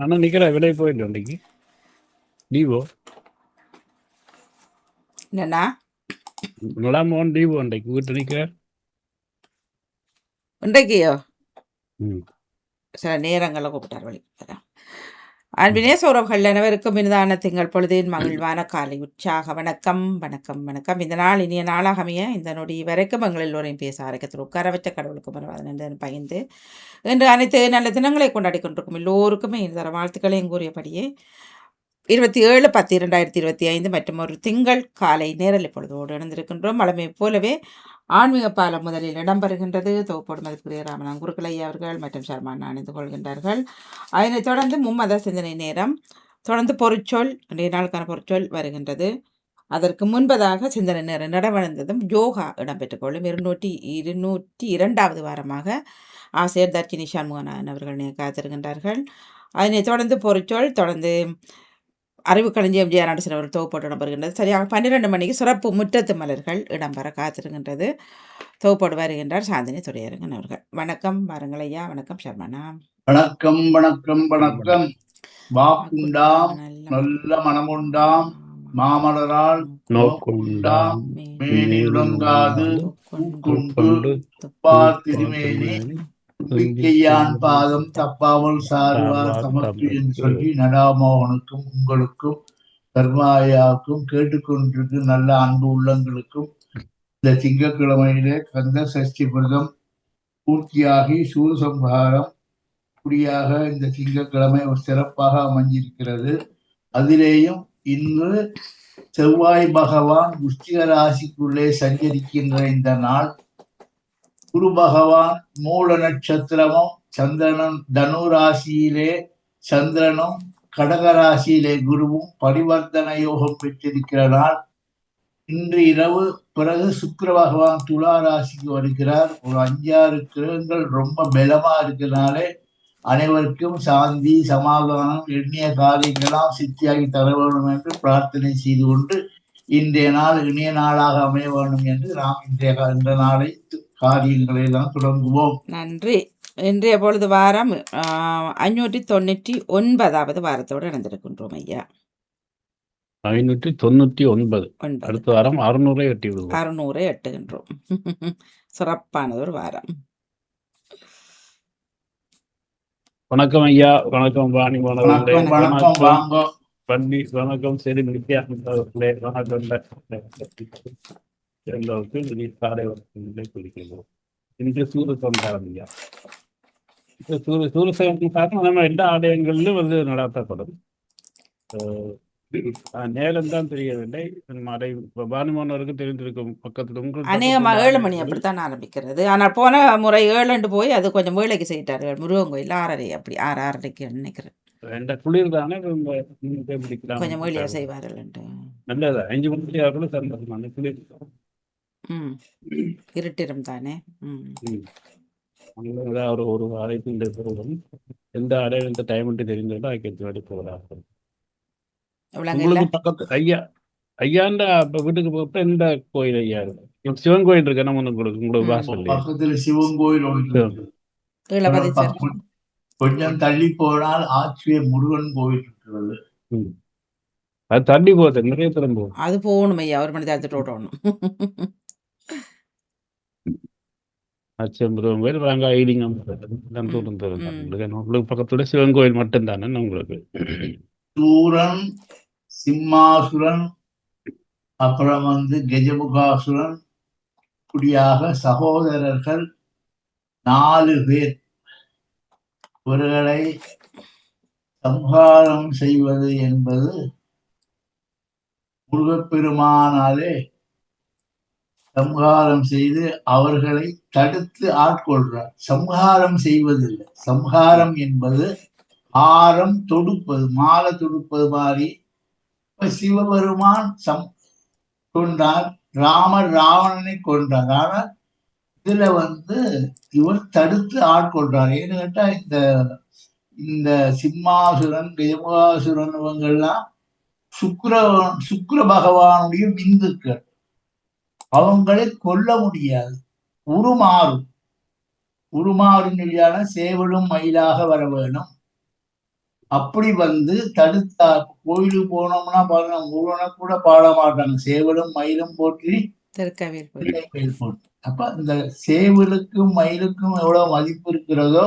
ஆனா நிக்கிற விலை போயிட்டு இன்னைக்கு டிவோ என்னண்ணா நலாமோன் டிவோ அன்றைக்கு வீட்டு நிக்கிற இன்றைக்கியோ சில நேரங்களில் கூப்பிட்டார் வழி அன்பினேச உறவுகள் அனைவருக்கும் இனிதான திங்கள் பொழுதின் மகிழ்வான காலை உற்சாக வணக்கம் வணக்கம் வணக்கம். இந்த நாள் இனிய நாளாக அமைய இந்த நொடி வரைக்கும் எங்கள் எல்லோரையும் பேச ஆரோக்கியத்தில் உட்கார வச்ச கடவுளுக்கு மறவாத பகிர்ந்து இன்று அனைத்து நல்ல தினங்களை கொண்டாடி கொண்டிருக்கும் எல்லோருக்குமே இந்த தர வாழ்த்துக்களையும் கூறியபடியே 27/10/2025 மற்றும் ஒரு திங்கள் காலை நேரல் இப்பொழுதோடு இணைந்திருக்கின்றோம். வழமை போலவே ஆன்மீக பாலம் முதலில் இடம்பெறுகின்றது. தொகுப்போடு மதிப்புரிய ராமநாதன் குருக்களையா அவர்கள் மற்றும் சர்மான் அணிந்து கொள்கின்றார்கள். அதனைத் தொடர்ந்து மும்மத சிந்தனை நேரம், தொடர்ந்து பொருட்சொல், இன்றைய நாளுக்கான பொருட்சொல் வருகின்றது. அதற்கு முன்பதாக சிந்தனை நேரம் நடவடைந்ததும் யோகா இடம்பெற்றுக் கொள்ளும் 202வது வாரமாக ஆசிரியர் தர்ச்சினி சண்முகநாதன் அவர்கள் காத்திருக்கின்றார்கள். அதனைத் தொடர்ந்து பொருட்சொல், தொடர்ந்து அறிவு களஞ்சியம் ஜெயநாடு அவர்கள் தொகுப்போடு இடம்பெறுகின்றது. சரியாக 12 மணிக்கு சிறப்பு முற்றத்து மலர்கள் இடம்பெற காத்திருக்கின்றது. தொகுப்போடு வருகின்றார் சாந்தினி துரையரங்கன் அவர்கள். வணக்கம் வாருங்கள் ஐயா. வணக்கம் சர்மனா. வணக்கம் வணக்கம் வணக்கம். வாக்குண்டாம் நல்ல மனமுண்டாம் மாமலரால் நோக்குண்டாம் மேனி உலங்காது பூக்கொண்டு துப்பார் திருமேனி தும்பிக்கையான் பாதம் தப்பாமல் சார்வார் தமக்கு என்று சொல்லி நடாமோகனுக்கும் உங்களுக்கும் கர்மாயாவுக்கும் கேட்டுக்கொண்டிருக்கும் நல்ல அன்பு உள்ளங்களுக்கும் இந்த திங்கட்கிழமையிலே கந்த சஷ்டி விரதம் பூர்த்தியாகி சூரசம்ஹாரம் குடியாக இந்த திங்கட்கிழமை ஒரு சிறப்பாக அமைஞ்சிருக்கிறது. அதிலேயும் இன்று செவ்வாய் பகவான் விருச்சிக ராசிக்குள்ளே சஞ்சரிக்கின்ற இந்த நாள், குரு பகவான் மூல நட்சத்திரமும் சந்திரனும் தனு ராசியிலே சந்திரனும் கடகராசியிலே குருவும் பரிவர்த்தன யோகம் பெற்றிருக்கிற நாள். இன்று இரவு பிறகு சுக்கிர பகவான் துலா ராசிக்கு வருகிறார். ஒரு 5-6 கிரகங்கள் ரொம்ப பலமா இருக்கிறனாலே அனைவருக்கும் சாந்தி சமாதானம் எண்ணிய காரியங்களாம் சித்தியாகி தர வேண்டும் என்று பிரார்த்தனை செய்து கொண்டு இன்றைய நாள் இனிய நாளாக அமைய வேண்டும் என்று நாம் இந்த நாளை காரியங்களை எல்லாம் தொடங்குவோம். நன்றி. இன்றைய பொழுது வாரம் 599வது வாரத்தோடு இணைந்திருக்கின்றோம் ஐயா. 599. அடுத்த வாரம் 600 எட்டி விடுவோம். 600 எட்டுகின்றோம். சிறப்பானது ஒரு வாரம். வணக்கம் ஐயா. வணக்கம் வாணி. வணக்கம் பண்ணி வணக்கம். சரி நித்யா வணக்கம். எல்லோருக்கும் காலை வணக்கங்களை குறிக்கிறோம். இன்று சூரசம்ஹாரம் ஐயா. சூரசம்ஹாரம் நம்ம எல்லா ஆலயங்களிலும் வந்து நடத்தப்படும். நேரம் தான் தெரியவில்லை. பானுமோனவருக்கு தெரிந்திருக்கும். பக்கத்தில் உங்களுக்கு அநேகமாக 7 மணி அப்படித்தான் ஆரம்பிக்கிறது. ஆனால் போன முறை 7 போய் அது கொஞ்சம் வேலைக்கு செய்யிட்டார்கள். முருகன் கோயில் 6:30 அப்படி 6:30க்கு நினைக்கிறேன். குளிர் தானே கொஞ்சம் வேலையா செய்வார்கள். நல்லதா 5 மணிக்கு ஆகலும் சந்தோஷமான குளிர். இருட்டிரும் தானே. ஒரு அழைப்பு எந்த அடைய எந்த டைம் தெரிஞ்சதோ அதுக்கு போகிறார்கள். உங்களுக்கு பக்கத்து ஐயாண்ட வீட்டுக்கு போக எந்த கோயில் ஐயா இருக்கு? சிவன் கோயில் இருக்கு. நம்ம உங்களுக்கு பக்கத்துல சிவன் கோயில் கொஞ்சம் தள்ளி போனால் ஆட்சியர் முருகன் கோயில் இருக்கிறது. அது தள்ளி போகுது. நிறைய தரம் போகும். அது போகணும் ஐயா. 1 மணி நேரத்துட்டு ஓடணும். முருகன் கோயில் வாங்க ஐலிங்கம் உங்களுக்கு பக்கத்துல சிவன் கோயில் மட்டும் தானே உங்களுக்கு. சூரன், சிம்மாசுரன், அப்புறம் கஜமுகாசுரன் இப்படியாக சகோதரர்கள் 4 பேர். இவர்களை சம்ஹாரம் செய்வது என்பது முருகப்பெருமானாலே சம்ஹாரம் செய்து அவர்களை தடுத்து ஆட்கொள்றார். சம்ஹாரம் செய்வதில்லை. சம்ஹாரம் என்பது ஆரம் தொடுப்பது, மாலை தொடுப்பது மாதிரி. சிவபெருமான் கொண்டார், ராமர் ராவணனை கொண்டார். ஆனா இதுல இவர் தடுத்து ஆட்கொள்றார். ஏன்னு கேட்டா இந்த சிம்மாசுரன் கஜமுகாசுரன் இவங்கெல்லாம் சுக்கிர பகவானுடைய விந்துக்கள். அவங்களை கொல்ல முடியாது, உருமாறும். உருமாறும் நிலையான சேவலும் மயிலாக வர வேணும். அப்படி வந்து தடுத்தா கோயிலுக்கு போனோம்னா பாருங்க, முருகனை கூட பாட மாட்டாங்க. சேவலும் மயிலும் போற்றி மயில் போற்றி. அப்ப இந்த சேவலுக்கும் மயிலுக்கும் எவ்வளவு மதிப்பு இருக்கிறதோ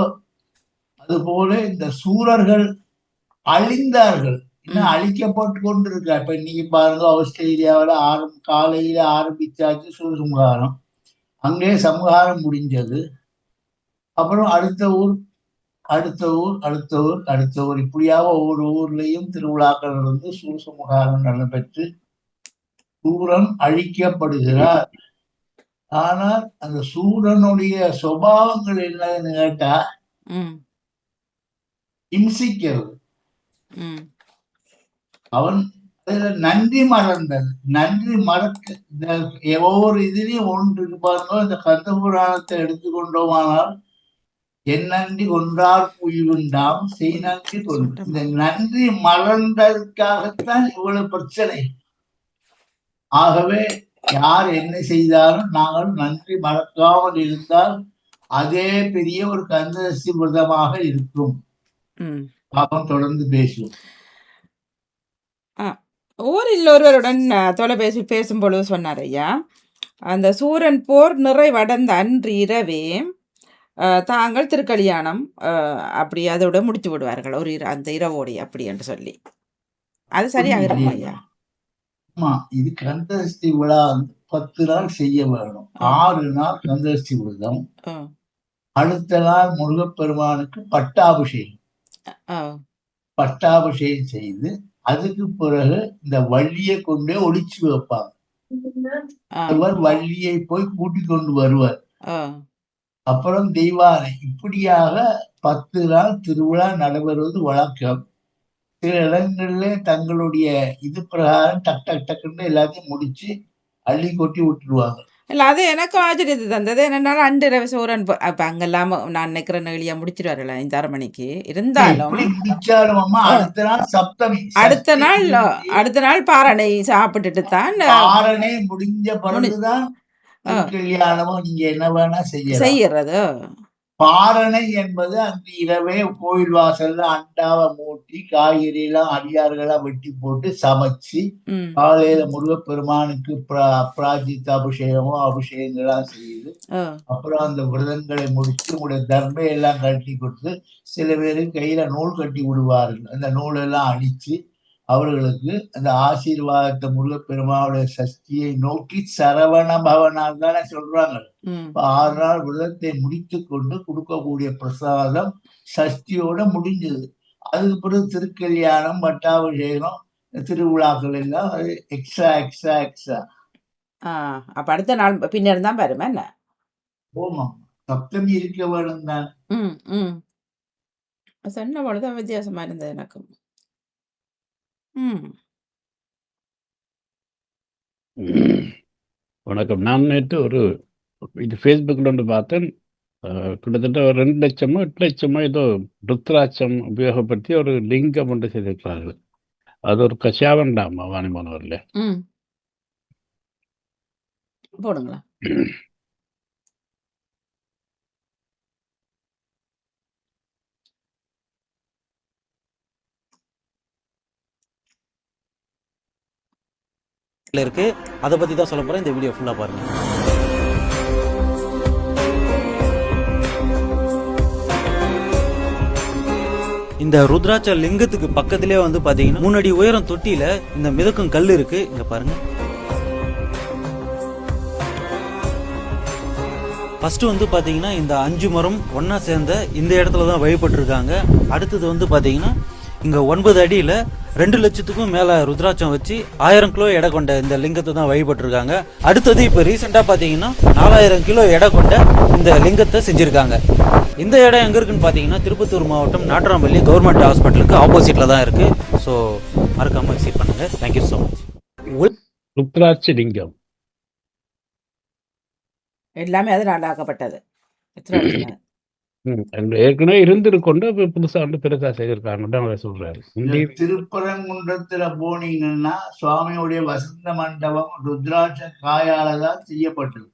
அது போல இந்த சூரர்கள் அழிந்தார்கள், இன்னும் அழிக்கப்பட்டு கொண்டிருக்கா. இப்ப இன்னைக்கு பாருங்க, ஆஸ்திரேலியாவில காலையில ஆரம்பிச்சாச்சு சூரசம்ஹாரம். அங்கே சம்ஹாரம் முடிஞ்சது. அப்புறம் அடுத்த ஊர் அடுத்த ஊர் அடுத்த ஊர் அடுத்த ஊர் இப்படியாக ஒவ்வொரு ஊர்லயும் திருவிழாக்கள் நடந்து சூரசம்ஹாரம் நடைபெற்று சூரன் அழிக்கப்படுகிறார். ஆனால் அந்த சூரனுடைய சுபாவங்கள் என்னன்னு கேட்டா இம்சிக்கிறது. அவன் நன்றி மறந்தது. நன்றி மறக்க ஒவ்வொரு இதுலயும் ஒன்று பாருங்க. இந்த கந்த புராணத்தை எடுத்துக்கொண்டோமானால் என் நன்றி கொன்றார் புயுண்டாம் செய் நன்றி கொண்டு, இந்த நன்றி மறந்ததுக்காகத்தான் இவ்வளவு பிரச்சனை. ஆகவே யார் என்ன செய்தாலும் நாங்கள் நன்றி மறக்காமல் இருந்தால் அதே பெரிய ஒரு கந்தசஷ்டி விரதமாக இருக்கும். பாப்பம், தொடர்ந்து பேசுவோம். ஊரில் ஒருவருடன் தொலைபேசி பேசும் பொழுது சொன்னார் ஐயா, அந்த சூரன் போர் நிறைவடைந்த அன்று இரவே தாங்கள் திருக்கல்யாணம் அப்படி அதோட முடித்து விடுவார்கள் ஒரு அந்த இரவோடி அப்படி என்று சொல்லி. அது சரியாக இருக்கும் ஐயா? ஆமா, இது கந்தசஷ்டி விழா 10 நாள் செய்ய வேணும். 6 நாள் கந்தசஷ்டி விரதம். அடுத்த நாள் முருகப்பெருமானுக்கு பட்டாபிஷேகம் செய்து அதுக்கு பிறகு இந்த வள்ளியை கொண்டே ஒளிச்சு வைப்பாங்க. அவர் வள்ளியை போய் கூட்டிக் கொண்டு வருவார். அப்புறம் தெய்வானை. இப்படியாக 10 நாள் திருவிழா நடைபெறுவது வழக்கம். சில இடங்கள்ல தங்களுடைய இது பிரகாரம் டக் டக் டக்குன்னு எல்லாத்தையும் முடிச்சு அள்ளி கொட்டி விட்டுருவாங்க. இல்லை, அது எனக்கும் ஆச்சரியத்தை தந்தது. என்னென்னாலும் அன்று சூரன் அப்ப அங்கெல்லாம் நான் நினைக்கிறேன் எளியா முடிச்சிருவாருல 5-6 மணிக்கு இருந்தாலும் முடிச்சாலும் அடுத்த நாள் சப்தமி. அடுத்த நாள் பாரணை சாப்பிட்டுட்டு தான் பாரணை முடிஞ்ச பிறகுதான் கல்யாணமும் நீங்க என்ன வேணா செய்யறது. பாரணை என்பது அந்த இரவே கோயில் வாசல்ல அண்டாவை மூட்டி காய்கறி எல்லாம் அடியார்களெல்லாம் வெட்டி போட்டு சமைச்சு காலையில முருகப்பெருமானுக்கு பிராஜித்த அபிஷேகங்கள்லாம் செய்யுது. அப்புறம் அந்த விரதங்களை முடிச்சு உங்களுடைய தர்மை எல்லாம் கட்டி கொடுத்து சில பேருக்கு கையில நூல் கட்டி விடுவார்கள். அந்த நூலெல்லாம் அடிச்சு அவர்களுக்கு அந்த ஆசீர்வாதத்தை முருகப்பெருமாவுடைய சஷ்டியை நோக்கி சரவண பவனால் தானே சொல்றாங்க. 6 நாள் விரதத்தை முடித்து கொண்டு கொடுக்கக்கூடிய பிரசாதம் சஷ்டியோட முடிஞ்சது. அதுக்கு பிறகு திருக்கல்யாணம், பட்டாபிஷேகம், திருவிழாக்கள் எல்லாம் எக்ஸ்ட்ரா. அப்ப அடுத்த நாள் பின்னர் தான் வருமா என்ன? ஓமா, சப்தமி இருக்க வேணும் தான். சொன்ன பொழுதுதான் வித்தியாசமா இருந்தது எனக்கு. வணக்கம். நான் நேற்று ஒரு இது ஃபேஸ்புக்கில் ஒன்று பார்த்தேன். கிட்டத்தட்ட ஒரு 2 லட்சமோ 8 லட்சமோ ஏதோ ருத்ராட்சம் உபயோகப்படுத்தி ஒரு லிங்கம் ஒன்று செய்திருக்கிறார்கள். அது ஒரு கஷாவண்டாமா வாணிமோனவர்ல போடுங்களா? இருக்கு. அதை பத்தி தான் சொல்ல போறேன். இந்த வீடியோ ஃபுல்லா பாருங்க. இந்த ருத்ராட்ச லிங்கத்துக்கு பக்கத்திலே வந்து பாத்தீங்கன்னா 3 அடி உயரம் தொட்டியில இந்த மிதக்கும் கல் இருக்கு. இங்க பாருங்க. ஃபர்ஸ்ட் வந்து பாத்தீங்கன்னா இந்த 5 மரம் ஒன்னா சேர்ந்த இந்த இடத்துல தான் வழிபட்டு இருக்காங்க. அடுத்தது வந்து பாத்தீங்கன்னா இங்க 9 அடியில 2 லட்சத்துக்கும் மேல ருத்ராட்சம் வச்சு 1000 கிலோ எடை கொண்ட இந்த லிங்கத்தை தான் வழிபட்டு இருக்காங்க. அடுத்தது இப்ப ரீசெண்டா பாத்தீங்கன்னா 4000 கிலோ எடை கொண்ட இந்த லிங்கத்தை செஞ்சிருக்காங்க. இந்த இடம் எங்க இருக்குன்னு பாத்தீங்கன்னா திருப்பத்தூர் மாவட்டம் நாட்ராம்பள்ளி கவர்மெண்ட் ஹாஸ்பிட்டலுக்கு ஆப்போசிட்ல தான் இருக்கு. ஸோ மறக்காம விசிட் பண்ணுங்க. Thank you so much. ருத்ராட்ச லிங்கம் எல்லாமே அது நாடாக்கப்பட்டது. ஏற்கனவே இருந்திருக்கொண்டு புதுசா வந்து பெருசா செய்திருக்காங்க சொல்றாரு. திருப்பரங்குன்றத்துல போனீங்கன்னா சுவாமியுடைய வசந்த மண்டபம் ருத்ராட்ச காயாலதான் செய்யப்பட்டது.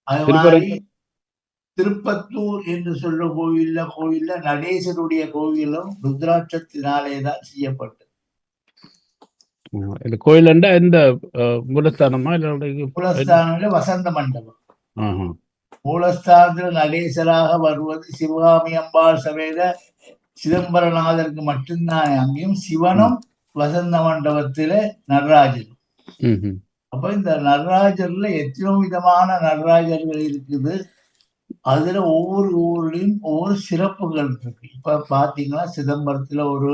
அது மாதிரி திருப்பத்தூர் என்று சொல்ற கோயில்ல நடேசருடைய கோயிலும் ருத்ராட்சத்தினாலேதான் செய்யப்பட்டது. இந்த கோயில் எந்த மூலஸ்தானமா இல்லை மூலஸ்தானம் வசந்த மண்டபம். ஆஹா. மூலஸ்தானத்தில் நடேசராக வருவது சிவகாமி அம்பாள் சமேத சிதம்பரநாதருக்கு மட்டும்தான். அங்கேயும் சிவனும் வசந்த மண்டபத்தில நடராஜரும். அப்ப இந்த நடராஜர்ல எத்தனோ விதமான நடராஜர்கள் இருக்குது. அதுல ஒவ்வொரு ஊர்லயும் ஒவ்வொரு சிறப்புகள் இருக்கு. இப்ப பாத்தீங்கன்னா சிதம்பரத்துல ஒரு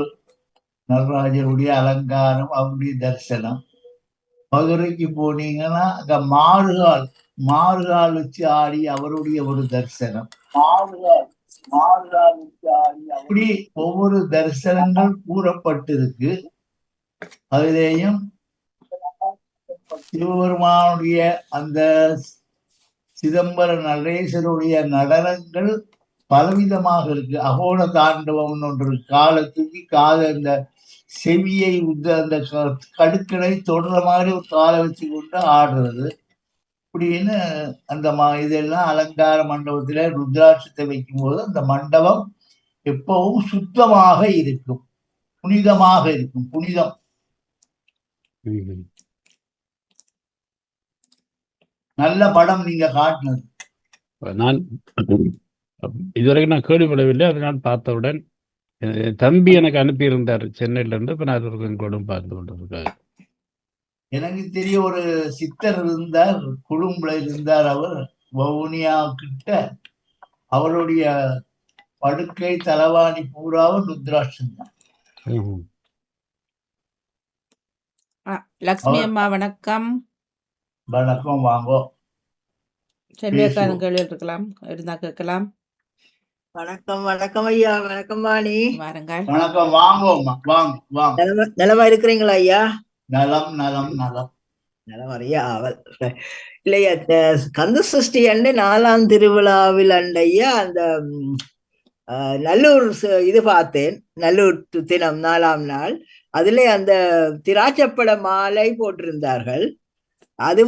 நடராஜருடைய அலங்காரம், அவருடைய தரிசனம். மதுரைக்கு போனீங்கன்னா அங்க மாறுகால் வச்சு ஆடி அவருடைய ஒரு தரிசனம். மாறுகால் வச்சு ஆடி அப்படி ஒவ்வொரு தரிசனங்கள் கூறப்பட்டிருக்கு. அதிலேயும் சிவபெருமானுடைய அந்த சிதம்பர நடேசருடைய நடனங்கள் பலவிதமாக இருக்கு. அகோண தாண்டவம் ஒன்று இருக்கு. காலை தூக்கி அந்த செவியை அந்த கடுக்கனை தொடர மாதிரி ஒரு காலை வச்சு கொண்டு ஆடுறது இப்படின்னு அந்த இதெல்லாம் அலங்கார மண்டபத்துல ருத்ராட்சத்தை வைக்கும் போது அந்த மண்டபம் எப்பவும் சுத்தமாக இருக்கும், புனிதமாக இருக்கும். புனிதம். நல்ல படம் நீங்க காட்டினது. நான் இதுவரைக்கும் நான் கேள்விப்படவில்லை. அதை நான் பார்த்தவுடன் தம்பி எனக்கு அனுப்பியிருந்தார் சென்னையில இருந்து. இப்ப நான் கூட பார்த்து கொண்டிருக்காரு. எனக்கு தெரிய ஒரு சித்தர் இருந்தார், குழும்புல இருந்தார். அவர் வவுனியா கிட்ட அவருடைய படுக்கை தலவாணி பூராவும் ருத்ராட்சம் தான். லக்ஷ்மி அம்மா வணக்கம். வணக்கம், வாங்கோ. செல்வியக்காரன் கேள்வி இருக்கலாம், இருந்தா கேட்கலாம். வணக்கம். வணக்கம் ஐயா. வணக்கம் வாணி. வாருங்கள். வணக்கம், வாங்கோம்மா. வாங்க வாங்க. நலமா இருக்கிறீங்களா ஐயா? நலம் நலம் நலம். நலம் ஐயா. அவள் இல்லையா, கந்த சஷ்டி அண்டை 4ஆம் திருவிழாவில் அண்டையா அந்த நல்லூர் இது பார்த்தேன். நல்லூர் தினம் 4ஆம் நாள். அதுல அந்த திராட்சப்பட மாலை போட்டிருந்தார்கள். அது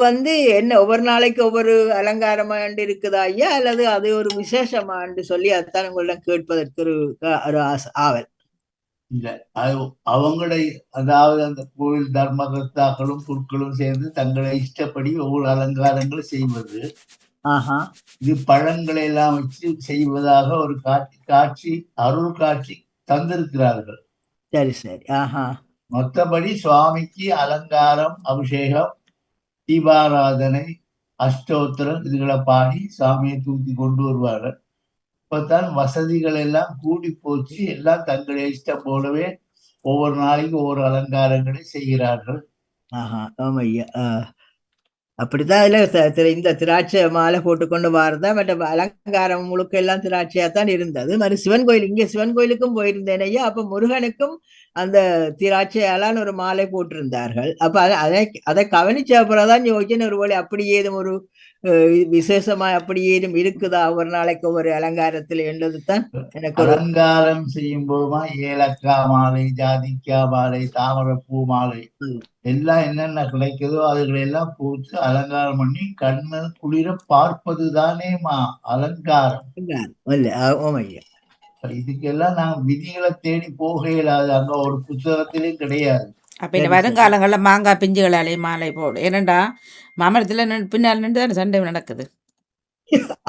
என்ன ஒவ்வொரு நாளைக்கு ஒவ்வொரு அலங்காரமாண்டு இருக்குதா ஐயா, அல்லது அது ஒரு விசேஷமாண்டு சொல்லி அதான் உங்களிடம் கேட்பதற்கு ஒரு ஆவல். இல்ல, அவங்களை அதாவது அந்த கோயில் தர்மகர்த்தாக்களும் பொருட்களும் சேர்ந்து தங்களை இஷ்டப்படி ஒவ்வொரு அலங்காரங்களும் செய்வது. இது பழங்களை எல்லாம் வச்சு செய்வதாக ஒரு காட்சி அருள் காட்சி தந்திருக்கிறார்கள். சரி சரி. மொத்தபடி சுவாமிக்கு அலங்காரம், அபிஷேகம், தீபாராதனை, அஷ்டோத்திரம் இதுகளை பாடி சாமியை தூக்கி கொண்டு வருவார்கள். இப்பதான் வசதிகள் எல்லாம் கூடி போச்சு. எல்லாம் தங்களை இஷ்டம் போலவே ஒவ்வொரு நாளைக்கு ஒவ்வொரு அலங்காரங்களை செய்கிறார்கள். அப்படித்தான் இதுல இந்த திராட்சை மாலை போட்டுக்கொண்டு வாரதா மற்ற அலங்காரம் முழுக்க எல்லாம் திராட்சையா தான் இருந்தது. மாதிரி சிவன் கோயில், இங்க சிவன் கோயிலுக்கும் போயிருந்தேன் ஐயா. அப்ப முருகனுக்கும் அந்த திராட்சையாலான ஒரு மாலை போட்டிருந்தார்கள். அப்ப அதை கவனிச்ச அப்புறம்தான் யோசிச்சேன், ஒரு வழி அப்படி ஏதும் ஒரு விசேஷமா அப்படி ஏதும் இருக்குதா ஒரு நாளைக்கு ஒரு அலங்காரத்துல என்றதுதான் எனக்கு. அலங்காரம் செய்யும் போதுமா ஏலக்காய் மாலை, ஜாதிக்காய் மாலை, தாமரைப்பூ மாலை எல்லாம் என்னென்ன கிடைக்குதோ அதுகளை எல்லாம் போட்டு அலங்காரம் பண்ணி கண்ணு குளிர பார்ப்பது தானேமா அலங்காரம். இதுக்கெல்லாம் நாங்க விதிகளை தேடி போக இயலாது. அங்க ஒரு புத்தகத்திலேயும் கிடையாது. அப்ப இந்த வருங்காலங்கள்ல மாங்காய் பிஞ்சுகளாலே மாலை போடு. ஏனண்டா மாமரத்துல பின்னால் நின்று சண்டை நடக்குது.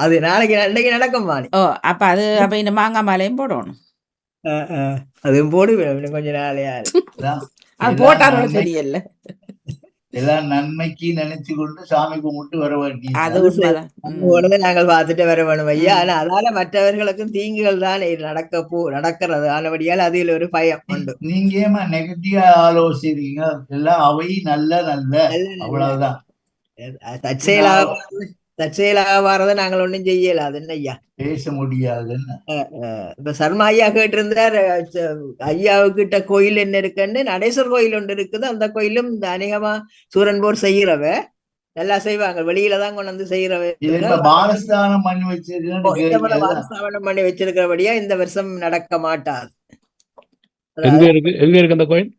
அது நாளைக்கு நடக்கும். அப்ப அப்ப இந்த மாங்காய் மாலையும் போடணும். அதுவும் போடு கொஞ்ச நாளையா. அது போட்டாலும் தெரியல. எல்லாம் நன்மைக்கு நினைச்சு கொண்டு சாமி கும்பிட்டு வர வேண்டிய நாங்கள் பார்த்துட்டு வர வேணும் ஐயா. ஆனா அதால மற்றவர்களுக்கும் தீங்குகள் தான் நடக்கிறது. ஆனபடியால் அதில் ஒரு பயம் உண்டு. நீங்க ஏமா நெகட்டிவா ஆலோசிக்கிறீங்க? எல்லாம் அவை நல்ல நல்ல அவ்வளவுதான். தற்செயலாக வாரதை நாங்கள் ஒன்றும் செய்யல. அது என்ன ஐயா பேச முடியாதுன்னு. இப்ப சர்மா ஐயா கேட்டிருந்தார், ஐயாவுக்கிட்ட கோயில் என்ன இருக்குன்னு. நடேஸ்வர் கோயில் ஒன்று இருக்குது. அந்த கோயிலும் இந்த அநேகமா சூரன் போர் செய்யறவ நல்லா செய்வாங்க. வெளியில தான் கொண்டு வந்து செய்யறவ. பாலஸ்தானம் பண்ணி வச்சிருக்கிறபடியா இந்த வருஷம் நடக்க மாட்டாது. எங்க இருக்கு அந்த கோயில்?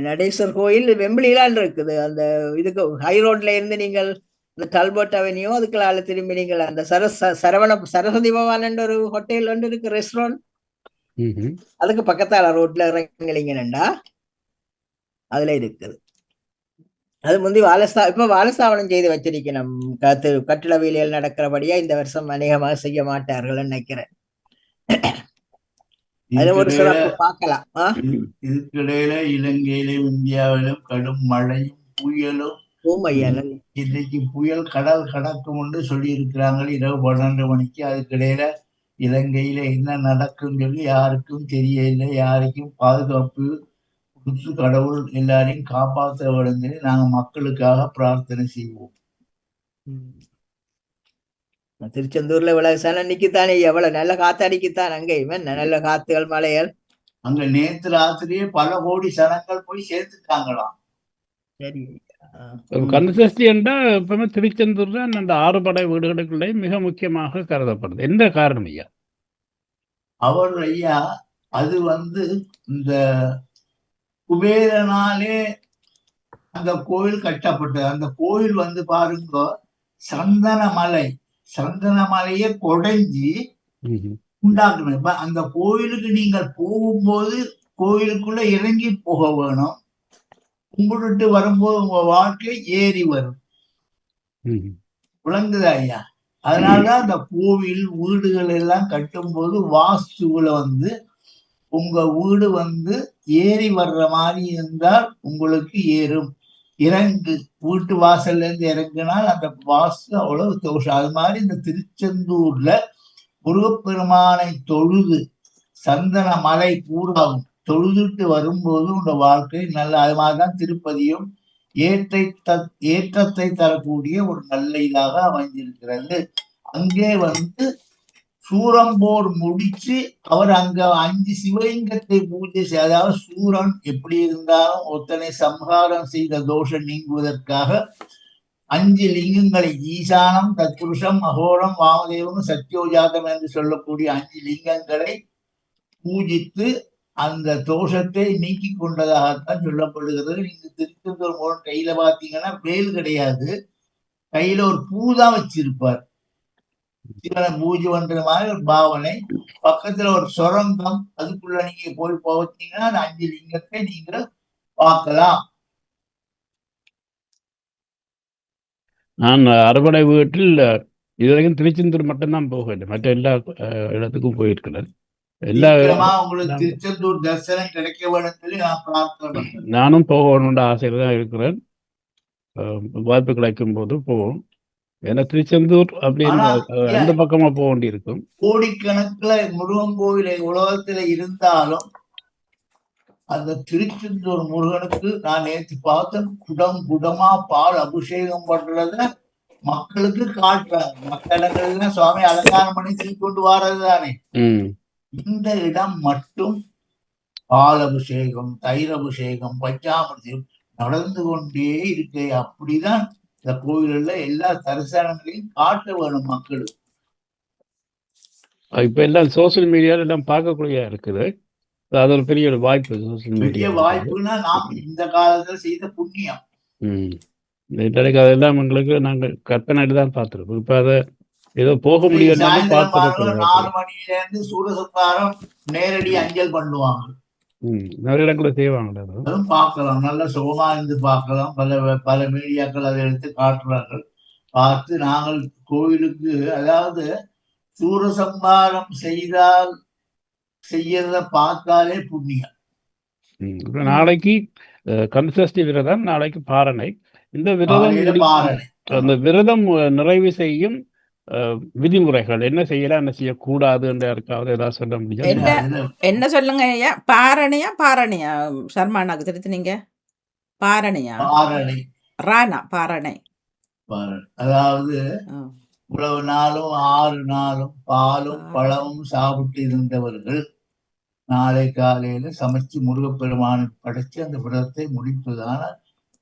நடேஸ்வர் கோயில் வெம்பிலிலான் இருக்குது. அந்த இதுக்கு ஹை ரோட்ல இருந்து நீங்கள் இந்த டல்போட் அவென்யூ அதுக்குள்ள திரும்பி நீங்கள் அந்த சரஸ்வதி பவான் ஒரு ஹோட்டல் ஒன்று இருக்கு, ரெஸ்டாரண்ட். அதுக்கு பக்கத்தால ரோட்ல இறங்கினீங்கன்னா அதுல இருக்குது. அது முந்தி இப்ப வாலஸ்தாவனம் செய்து வச்சிருக்கணும். கட்டிடவியல் நடக்கிறபடியா இந்த வருஷம் அநேகமாக செய்ய மாட்டார்கள் நினைக்கிறேன். அது ஒரு சிறப்பு பார்க்கலாம். இதுக்கிடையில இலங்கையிலும் இந்தியாவிலும் கடும் மழையும் புயலும். இன்னைக்கு புயல் கடல் கடக்கும் என்று சொல்லி இருக்கிறாங்க இரவு 12 மணிக்கு. அதுக்கிடையில இலங்கையில என்ன நடக்கும் சொல்லி யாருக்கும் தெரியல. யாருக்கும் பாதுகாப்பு கொடுத்து கடவுள் எல்லாரையும் காப்பாற்ற வேண்டும் சொல்லி நாங்க மக்களுக்காக பிரார்த்தனை செய்வோம். திருச்செந்தூர்ல இவ்வளவு சனன்னிக்குத்தானே எவ்வளவு நல்ல காத்தடிக்குத்தான் அங்கேயுமே நல்ல காத்துகள் மலைகள். அங்க நேற்று ராத்திரியே பல கோடி சனங்கள் போய் சேர்த்துட்டாங்களாம். சரி, கந்தசஷ்டி என்றால் எப்பவுமே திருச்செந்தூர்ல அந்த 6 படை வீடுகளுக்குள்ளே மிக முக்கியமாக கருதப்படுது. எந்த காரணம் ஐயா? அவர் ஐயா அது இந்த குபேரனாலே அந்த கோயில் கட்டப்பட்டது. அந்த கோயில் பாருங்க சந்தன மலையை கொடைஞ்சி உண்டாக்கணும். இப்ப அந்த கோயிலுக்கு நீங்கள் போகும்போது கோயிலுக்குள்ள இறங்கி போக வேணும். கும்பிட்டு வரும்போது உங்க வாழ்க்கை ஏறி வரும். விளங்குதா ஐயா? அதனாலதான் அந்த கோவில் வீடுகள் எல்லாம் கட்டும் போது வாஸ்துல உங்க வீடு ஏறி வர்ற மாதிரி இருந்தால் உங்களுக்கு ஏறும். வீட்டு வாசல்ல இருந்து இறங்கினால் அந்த வாஸ்து அவ்வளவு தோஷம். அது மாதிரி இந்த திருச்செந்தூர்ல முருகப்பெருமானை தொழுது சந்தன மலை பூராவும் தொழுதுட்டு வரும்போது உங்க வாழ்க்கை நல்ல. அது மாதிரிதான் திருப்பதியும் ஏற்றத்தை தரக்கூடிய ஒரு நல்ல இதாக அமைஞ்சிருக்கிறது. அங்கே சூரம்போர் முடிச்சு அவர் அங்க 5 சிவலிங்கத்தை பூஜை செய்ய, அதாவது சூரன் எப்படி இருந்தாலும் ஒருத்தனை சம்ஹாரம் செய்த தோஷம் நீங்குவதற்காக 5 லிங்கங்களை ஈசானம், தத்புருஷம், அகோரம், வாமதேவம், சத்யோஜாதம் என்று சொல்லக்கூடிய 5 லிங்கங்களை பூஜித்து அந்த தோஷத்தை நீக்கி கொண்டதாகத்தான் சொல்லப்படுகிறது. நீங்க திருச்செந்தூர் மூலம் கையில பாத்தீங்கன்னா வேல் கிடையாது, கையில ஒரு பூதான் வச்சிருப்பார். சிவனை பூஜை பண்ற மாதிரி ஒரு பாவனை. பக்கத்துல ஒரு சுரங்கம், அதுக்குள்ள நீங்க போய் பார்த்தீங்கன்னா அந்த 5 லிங்கத்தை நீங்கள் பார்க்கலாம். நான் அறுபடை வீட்டில் இதுவரைக்கும் திருச்செந்தூர் மட்டும்தான் போக வேண்டும், மற்ற எல்லா இடத்துக்கும் போயிருக்கிறேன். உங்களுக்கு திருச்செந்தூர் தரிசனம் கிடைக்க வேண்டும் சொல்லி நான் பிரார்த்தனை. நானும் போகணும்ன்ற ஆசையில தான் இருக்கிறேன். வாய்ப்பு கிடைக்கும் போது போவோம். ஏன்னா திருச்செந்தூர் அப்படின்னு அந்த பக்கமா போக வேண்டி இருக்கும். கோடிக்கணக்குல முருகன் கோயில் உலகத்துல இருந்தாலும் அந்த திருச்செந்தூர் முருகனுக்கு நான் நேற்று பார்த்தேன், குடமா பால் அபிஷேகம் பண்றத மக்களுக்கு காட்டுறாங்க. மற்ற இடங்கள்ல சுவாமி அலங்காரம் பண்ணி தூக்கி கொண்டு வர்றது தானே. இந்த இடம் மட்டும் பால் அபிஷேகம், தயிர் அபிஷேகம், பஞ்சாமிர்தம் நடந்து கொண்டே இருக்கு. அப்படிதான் இந்த கோயில்ல எல்லா தரிசனங்களையும் காட்ட வேணும் மக்களுக்கு. இப்ப எல்லாம் சோசியல் மீடியால எல்லாம் பார்க்கக்கூடிய இருக்குது. அது ஒரு பெரிய வாய்ப்பு. சோசியல் மீடியா வாய்ப்புனா நாம் இந்த காலத்துல செய்த புண்ணியம். அதெல்லாம் எங்களுக்கு நாங்கள் கற்பனையில தான் பார்த்திருக்கோம். இப்ப அதை ஏதோ போக முடியாது. 4 மணில இருந்து சூரசம்ஹாரம் நேரடி அஞ்சல் பண்ணுவாங்க. நிறைய இடங்களை செய்வாங்க. அதுவும் பார்க்கலாம், நல்ல சுகமா இருந்து பார்க்கலாம். பல மீடியாக்கள் அதை எடுத்து காட்டுறார்கள். பார்த்து நாங்கள் கோயிலுக்கு, அதாவது சூரசம்ஹாரம் செய்யறத பார்த்தாலே புண்ணியம். நாளைக்கு கந்தசஷ்டி விரதம், நாளைக்கு பாரணை. இந்த விரதம் அந்த விரதம் நிறைவு செய்யும் விதிமுறைகள் என்ன செய்யலாம், என்ன செய்யக்கூடாது என்று யாருக்காவது ஏதாவது சொல்ல முடியும்? என்ன சொல்லுங்க ஐயா? பாரணியா சர்மானாக்கு திருத்தினீங்க? பாரணியா? பாரணை. அதாவது இவ்வளவு நாளும் 6 நாளும் பாலும் பழமும் சாப்பிட்டு இருந்தவர்கள் நாளை காலையில சமைச்சு முருகப்பெருமானுக்கு படைச்சு அந்த விரதத்தை முடிப்பதான.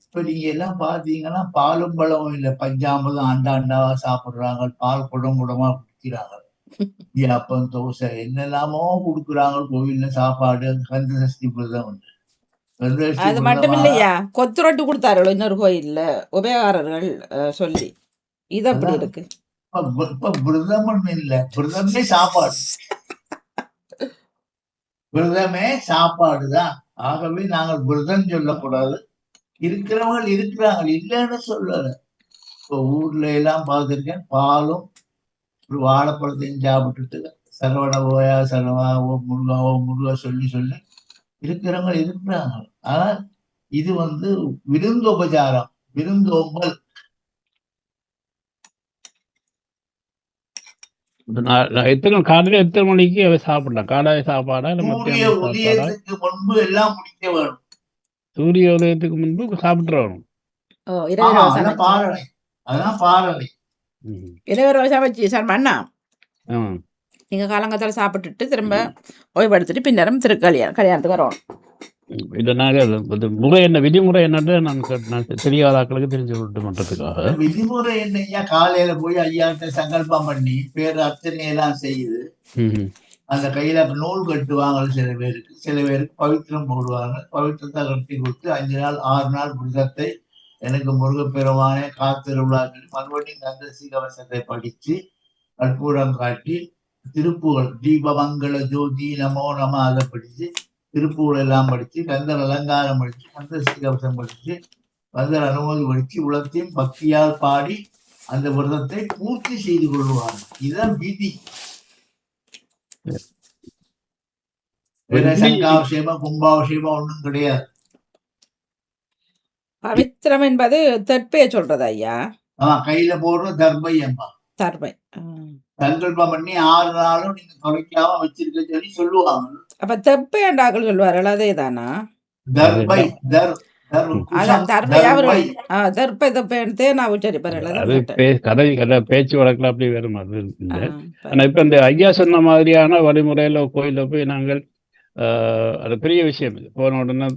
இப்ப நீங்க எல்லாம் பாத்தீங்கன்னா பாலும் பழமும் இல்லை, பஞ்சாமிர்தம் ஆண்டாண்டாவா சாப்பிடுறாங்க, பால் குடமா குடிக்கிறாங்க, அப்பம் தோசை என்னெல்லாமோ கொடுக்குறாங்க கோவில்ல சாப்பாடு. கந்தசஷ்டி விரதம் அது மட்டும் இல்லையா, கொத்து ரொட்டி கொடுத்தார்கள் இன்னொரு கோயில்ல உபயோகாரர்கள் சொல்லி. இது அப்படி இருக்கு. இப்ப விரதம் இல்ல, விரதமே சாப்பாடு, விரதமே சாப்பாடுதான். ஆகவே நாங்கள் விரதம் சொல்லக்கூடாது. இருக்கிறவங்க இருக்கிறாங்க, இல்லைன்னு சொல்லல. இப்போ ஊர்ல எல்லாம் பார்த்திருக்கேன், பாலும் ஒரு வாழைப்பழத்தையும் சாப்பிட்டுட்டு சரவண போயா சரவா ஓ முருகா சொல்லி சொல்லி இருக்கிறவங்க இருக்கிறாங்க. ஆனா இது விருந்தோபச்சாரம், விருந்தோம்பல். காலையில எத்தனை மணிக்கு அதை சாப்பிடலாம்? காலை சாப்பாடா இல்ல சூரிய மத்தியானம் சாப்பாடா? உதயத்துக்கு முன்பு எல்லாம் முடிக்க வேணும். சூரிய உதயத்துக்கு முன்பு சாப்பிட்டுறணும். அதான் பாரணை, அதான் பாரணை. இரவு சமைச்சு சார் மண்ணா நீங்க காலங்கத்தால சாப்பிட்டுட்டு திரும்ப ஓய்வெடுத்துட்டு பின்னரும் கல்யாணத்துக்கு வரணும். இதனால முறை என்ன, விதிமுறை என்னன்னு நான் தெரியாத ஆட்களுக்கு தெரிஞ்சு விட்டு பண்றதுக்காக. விதிமுறை என்னையா, காலையில போய் ஐயாட்ட சங்கல்பம் பண்ணி பேர் அர்ச்சனை எல்லாம் செய்யுது. அந்த கையில நூல் கட்டுவாங்க சில பேருக்கு பவித்திரம் போடுவாங்க. பவித்திரத்தை கட்டி கொடுத்து 5 நாள் 6 நாள் விரதத்தை எனக்கு முருகப்பெருமானே காத்திருவிழாக்கள் மறுபடியும் கந்தசி கவசத்தை படிச்சு கற்பூரம் காட்டி திருப்புகள் தீபமங்கள ஜோதி நமோ நம அதை படிச்சு திருப்புகள் எல்லாம் படிச்சு கந்தர் அலங்காரம் படிச்சு கந்தசி கவசம் படிச்சு கந்தர் அனுமதி படிச்சு உலகத்தையும் பக்தியால் பாடி அந்த விரதத்தை பூர்த்தி செய்து கொள்வாங்க. இதுதான் விதி. சங்காபிஷேகம் கும்பாபிஷேகம் ஒண்ணும் கிடையாது. பவித்திரம் என்பது தெற்பைய சொல்றது ஐயா. கையில போடுற தர்பை அம்மா, தர்பை சங்கல்பம் பண்ணி 6 நாளும் நீங்க தொலைக்காம வச்சிருக்க சொல்லி சொல்லுவாங்க. அப்ப தெப்பை என்றாக்கள் சொல்லுவார்கள், அதே தானா? தர்பை பேச்சு வழக்குல அப்படி வரும். அது இல்லை. ஆனா இப்ப இந்த ஐயா சொன்ன மாதிரியான வழிமுறையில கோயில போய் நாங்கள் அது பெரிய விஷயம். போன உடனே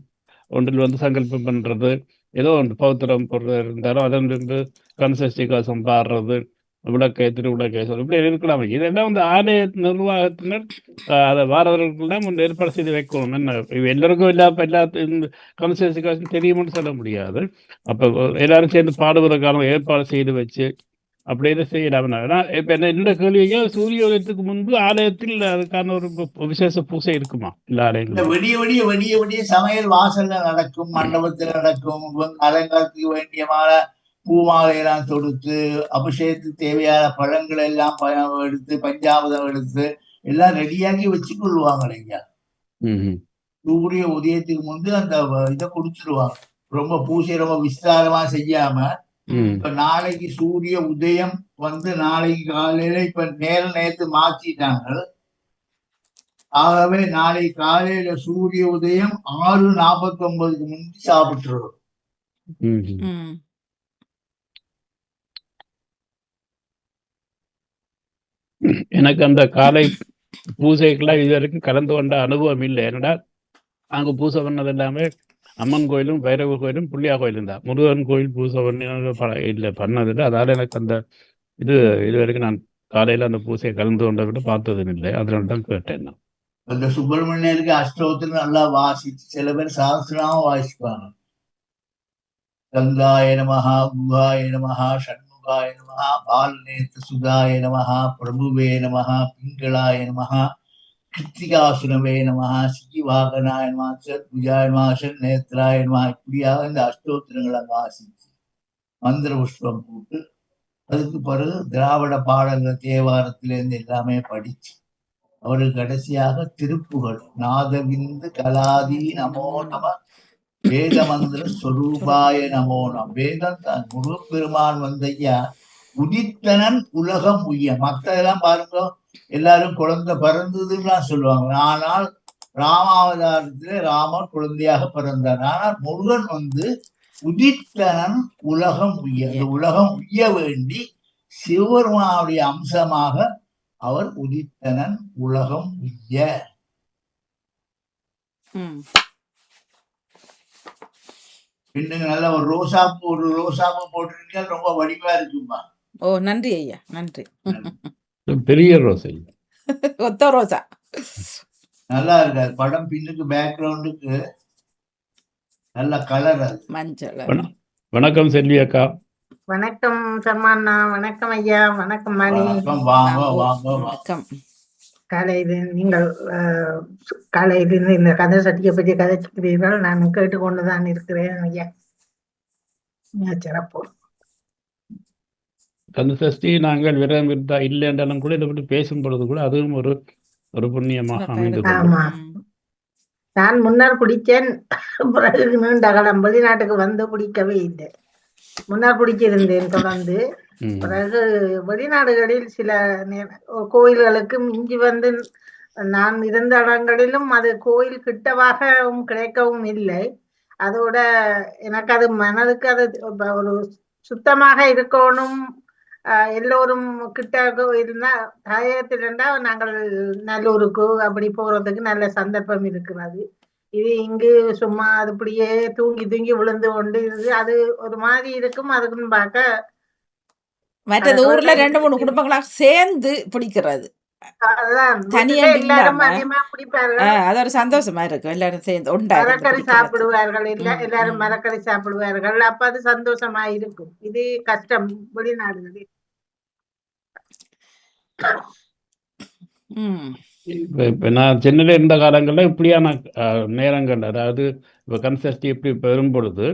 ஒன்றில் சங்கல்பம் பண்றது, ஏதோ ஒன்று பௌத்திரம் போடுறது இருந்தாலும் அதன் கன்சஸ்டி காசம் பாடுறது, விளக்கை திருவிளக்கை சொல்ல இப்படி இருக்கலாம். இதெல்லாம் ஆலய நிர்வாகத்தினர் அதை வாரவர்களுக்கெல்லாம் ஏற்பாடு செய்து வைக்கணும். என்ன எல்லாருக்கும் எல்லாத்தையும் கன்சஸ்டி காசம் தெரியும்னு சொல்ல முடியாது. அப்போ எல்லாரும் சேர்ந்து பாடுவதற்கான ஏற்பாடு செய்து வச்சு அப்படின்னு செய்யலாம். இப்ப என்ன கேள்வியா, சூரிய உதயத்துக்கு முன்பு ஆலயத்தில் அதுக்கான ஒரு விசேஷ பூசை இருக்குமா? இல்ல ஆலயங்கள் விடிய விடிய விடிய விடிய சமையல் வாசல்ல நடக்கும், மண்டபத்தில் நடக்கும். அலங்காரத்துக்கு வேண்டியமான பூமாலையெல்லாம் தொடுத்து அபிஷேகத்துக்கு தேவையான பழங்கள் எல்லாம் எடுத்து பஞ்சாமிர்தம் எடுத்து எல்லாம் ரெடியாகி வச்சு கொள்ளுவாங்க இல்லைங்க. சூரிய உதயத்துக்கு முன்பு அந்த இதை குடிச்சிருவாங்க. ரொம்ப பூசை ரொம்ப விஸ்தாரமா செய்யாம, இப்ப நாளைக்கு சூரிய உதயம் நாளைக்கு காலையில இப்ப நேரத்து மாத்திட்டாங்க. ஆகவே நாளை காலையில சூரிய உதயம் 6:49 முந்தி சாப்பிட்டுருவோம். எனக்கு அந்த காலை பூசைக்கெல்லாம் இது வரைக்கும் கலந்து கொண்ட அனுபவம் இல்லை. என்னடா அங்க பூசை பண்ணது எல்லாமே அம்மன் கோயிலும் பைரவ கோயிலும் புள்ளியா கோயிலும் தான். முருகன் கோயில் பூசை பண்ணி இல்லை பண்ணதில்லை. அதனால எனக்கு அந்த இது வரைக்கும் நான் காலையில அந்த பூசையை கலந்து கொண்ட விட பார்த்ததும் இல்லை. அதனால தான் கேட்டேன். அந்த சுப்பிரமணியருக்கு அஷ்டோத்திரம் நல்லா வாசிச்சு சில பேர் சாஸ்திரமும் வாசிப்பாங்க. கங்காய நமஹா, குகாய நமஹா, ஷண்முகாய நமஹா, பாலநேத்த சுதாய நமஹா, பிரபுவே நமஹா, பிங்களாய நமஹா, கிருத்திகாசுரவே நமஹா, சிகிவாகனாய நமஹா, சத்புஜாய நமஹா, ஷண்நேத்ராய நமஹா, இப்படியாக இந்த அஷ்டோத்திரங்களை வாசிச்சு மந்திர புஷ்பம் போட்டு அதுக்கு பிறகு திராவிட பாடல்கள் தேவாரத்திலிருந்து எல்லாமே படிச்சு அவர்கள் கடைசியாக திருப்புகள் நாதவிந்து கலாதி நமோ நம, வேத மந்திர ஸ்வரூபாய நமோ நம. வேதம் தான் முருகப்பெருமான் ஐயா உதித்தனன் உலகம் உய்ய. மற்றதெல்லாம் பாருங்க, எல்லாரும் குழந்தை பிறந்ததுலாம் சொல்லுவாங்க. ஆனால் ராமாவதாரத்திலே ராமர் குழந்தையாக பிறந்தார். ஆனால் முருகன் உதித்தனன் உலகம் உய்ய. அந்த உலகம் உய்ய வேண்டி சிவபெருமானுடைய அம்சமாக அவர் உதித்தனன் உலகம் உய்ய. பின்னுங்க நல்ல ஒரு ரோசாப்பூ போட்டிருக்கீங்க, ரொம்ப வடிவா இருக்குமா. ஓ நன்றி ஐயா, நன்றி. பெரிய ரோசை, ஒத்த ரோசா நல்லா இருக்காது. படம் பின்னுக்கு பேக்ரவுண்டுக்கு நல்ல கலர், அது மஞ்சள். வணக்கம் செல்வி அக்கா. வணக்கம் சர்மாண்ணா, வணக்கம் ஐயா, வணக்கம் மணி. வணக்கம், வாங்க வாங்கோ. வாங்க வாங்க. வணக்கம். காலையில் நீங்கள் காலையிலிருந்து இந்த கதை சட்டியை பற்றி கதைக்கிறீர்கள். நான் கேட்டுக்கொண்டுதான் இருக்கிறேன் ஐயா. சிறப்பு. கந்த சஷ்டி நாங்கள் விரதம் இருந்தா இல்லை என்றாலும் கூட இதை பற்றி பேசும் பொழுது கூட அதுவும் ஒரு புண்ணியமாக அமைந்தது. ஆமா, நான் முன்னர் குடித்தேன். பிறகு நீண்ட காலம் வெளிநாட்டுக்கு வந்து குடிக்கவே இல்லை. முன்னர் குடிச்சிருந்தேன் தொடர்ந்து. பிறகு வெளிநாடுகளில் சில கோயில்களுக்கும் இஞ்சி வந்து நான் இருந்த இடங்களிலும் அது கோயில் கிட்டவாகவும் கிடைக்கவும் இல்லை. அதோட எனக்கு அது மனதுக்கு அது ஒரு சுத்தமாக இருக்கணும், எல்லோரும் கிட்ட இருந்தா தாயத்தில் இருந்தா நாங்கள் நல்லூருக்கு அப்படி போறதுக்கு நல்ல சந்தர்ப்பம் இருக்கிறது. இது இங்கு சும்மா அது இப்படியே தூங்கி தூங்கி விழுந்து கொண்டு அது ஒரு மாதிரி இருக்கும். அதுக்குன்னு பார்க்க மற்றது ஊர்ல 2-3 குடும்பங்களாக சேர்ந்து பிடிக்கிறது, தனியா இல்லாம அது ஒரு சந்தோஷமா இருக்கும். எல்லாரும் சேர்ந்து மரக்கறி சாப்பிடுவார்கள், எல்லாரும் மரக்கறி சாப்பிடுவார்கள். அப்ப அது சந்தோஷமா இருக்கும். இது கஷ்டம் வெளிநாடுகளில். இப்போ நான் சென்னையில் இருந்த காலங்களில் இப்படியான நேரங்கள், அதாவது இப்போ கன்சஷ்டி இப்படி பெறும் பொழுது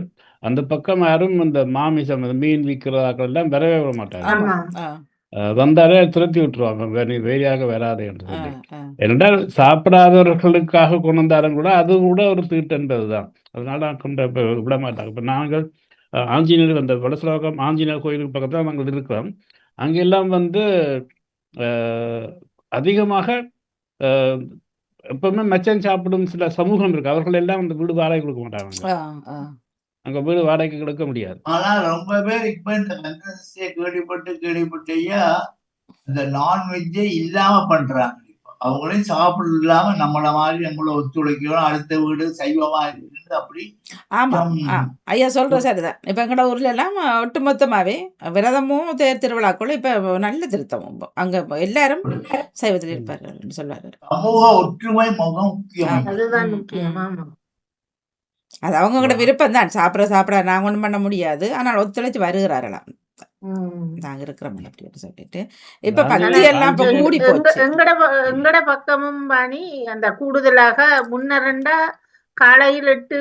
அந்த பக்கம் யாரும் இந்த மாமிசம் மீன் விற்கிறதாக்கள் எல்லாம் வரவே விட மாட்டாங்க. வந்தாலே திருத்தி விட்டுருவாங்க, வேறையாக வராது என்று சொல்லி. ஏனென்றால் சாப்பிடாதவர்களுக்காக கொண்டு வந்தாலும் கூட அது கூட ஒரு தீட்டுன்றது தான். அதனால கொண்டு விட மாட்டாங்க. இப்போ நாங்கள் ஆஞ்சநேயர் அந்த வடசலோகம் ஆஞ்சநேயர் கோயிலுக்கு பக்கத்தில் நாங்கள் இருக்கிறோம். அங்கெல்லாம் வந்து அதிகமாக எப்பவுமே மச்சம் சாப்பிடும் சில சமூகம் இருக்கு. அவர்கள் எல்லாம் அந்த வீடு வாடகை கொடுக்க மாட்டாங்க. அங்க வீடு வாடகைக்கு கொடுக்க முடியாது. ஆனா ரொம்ப பேர் இப்ப இந்த கந்தசஷ்டியை கேள்விப்பட்டு இந்த நான்வெஜ்ஜே இல்லாம பண்றாங்க. அவங்களையும் சாப்பிட இல்லாம நம்மள மாதிரி நம்மள ஒத்துழைக்கணும், அடுத்த வீடு சைவமா இருக்கு அப்படி. ஆமா, ஐயா சொல்ற சரிதான். இப்ப எங்கட ஊர்ல எல்லாம் ஒட்டுமொத்தமாவே விரதமும் திருவிழாக்களும் இப்ப நல்ல திருத்தமும் அங்க எல்லாரும் சைவத்தில் இருப்பார்கள் சொல்வார்கள். சமூக ஒற்றுமை முக்கியம், அதுதான் முக்கியம். அது அவங்களோட விருப்பம் தான். சாப்பிட நாங்க ஒண்ணும் பண்ண முடியாது, ஆனால் ஒத்துழைச்சு வருகிறார்களாம் நாங்க இருக்கிறோம் அப்படின்னு சொல்லிட்டு. இப்ப பக்தி எல்லாம் இப்ப கூடி போச்சு. எங்கட பக்கமும் பாணி அந்த கூடுதலாக முன்னரண்டா காலையில் 8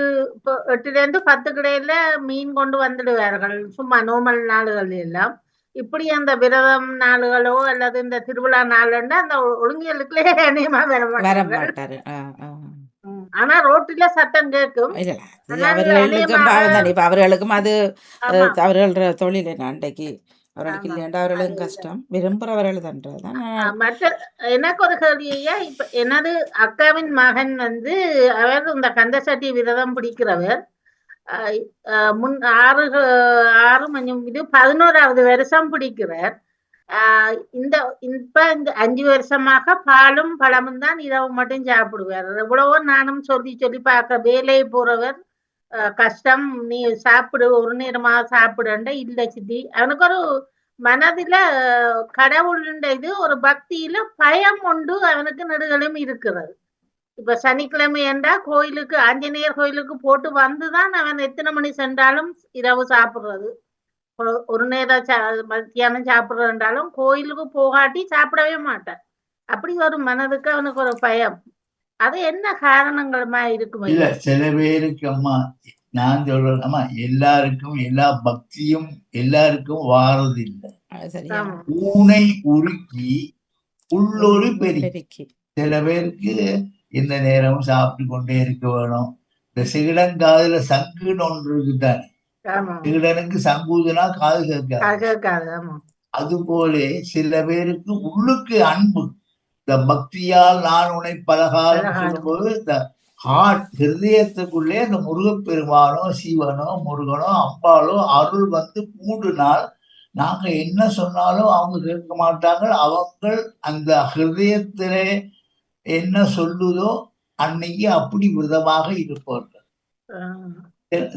to 10 கிடையில மீன் கொண்டு வந்துடுவார்கள். சும்மா நோமல் நாளுகள் எல்லாம் இப்படி அந்த விரதம் நாளுகளோ அல்லது இந்த திருவிழா நாளுன்னா அந்த ஒழுங்கியலுக்குள்ளே அநேகமா வர மாட்டாரு. ஆனா ரோட்டில சத்தம் கேட்கும். அவர்களுக்கும் பாவம் தானே. இப்ப அவர்களுக்கும் அது அவர்கள தொழில் அன்றைக்கு அவர்களுக்கு இல்லையா அவர்களுக்கும் கஷ்டம். விரும்புறவர்கள் தன்றதுதான். மற்ற எனக்கு ஒரு கேள்வியா, இப்ப எனது அக்காவின் மகன் வந்து அவர் இந்த கந்தசட்டி விரதம் பிடிக்கிறவர். 11வது வருஷம் பிடிக்கிறார். இப்ப இந்த 5 வருஷமாக பாலும் பழமும் தான் இரவு மட்டும் சாப்பிடுவார். எவ்வளவோ நானும் சொல்லி பார்க்க, வேலையை போறவர் கஷ்டம், நீ சாப்பிடு, ஒரு நேரமா சாப்பிடுண்ட இல்ல சித்தி. அவனுக்கு ஒரு மனதில கடவுள் இது ஒரு பக்தியில பயம் உண்டு அவனுக்கு நெடுகளும் இருக்கிறது. இப்ப சனிக்கிழமை என்றா கோயிலுக்கு ஆஞ்சநேயர் கோயிலுக்கு போட்டு வந்துதான் அவன் எத்தனை மணி சென்றாலும் இரவு சாப்பிடுறது. ஒரு நேரம் மத்தியானம் சாப்பிடுறதுன்றாலும் கோயிலுக்கு போகாட்டி சாப்பிடவே மாட்டான். அப்படி ஒரு மனதுக்கு அவனுக்கு ஒரு பயம். அது என்ன காரணங்களுமா இருக்கும்? இல்ல சில பேருக்கு அம்மா நான் சொல்றேன் அம்மா, எல்லாருக்கும் எல்லா பக்தியும் எல்லாருக்கும் வாரதில்லை. ஊனை உருக்கி உள்ளொரு பெருக்கி. சில பேருக்கு இந்த நேரமும் சாப்பிட்டு கொண்டே இருக்க வேணும். இந்த சிகிடங்காதுல சங்குன்னு ஒன்று இருக்குதானே, சிகிடனுக்கு சங்கூதுனா காது கேட்காது. அது போல சில பேருக்கு உள்ளுக்கு அன்பு, இந்த பக்தியால் நான் உன்னை பலகாலம் சொல்லும்போது இந்த ஹார்ட் ஹிருதயத்துக்குள்ளே அந்த முருகப்பெருமானோ சிவனோ முருகனோ அம்பாலோ அருள் வந்து கூடுனால் நாங்க என்ன சொன்னாலும் அவங்க கேட்க மாட்டாங்க. அவங்க அந்த ஹிருதயத்திலே என்ன சொல்லுதோ அன்னைக்கு அப்படி விரதமாக இருப்பார்கள்.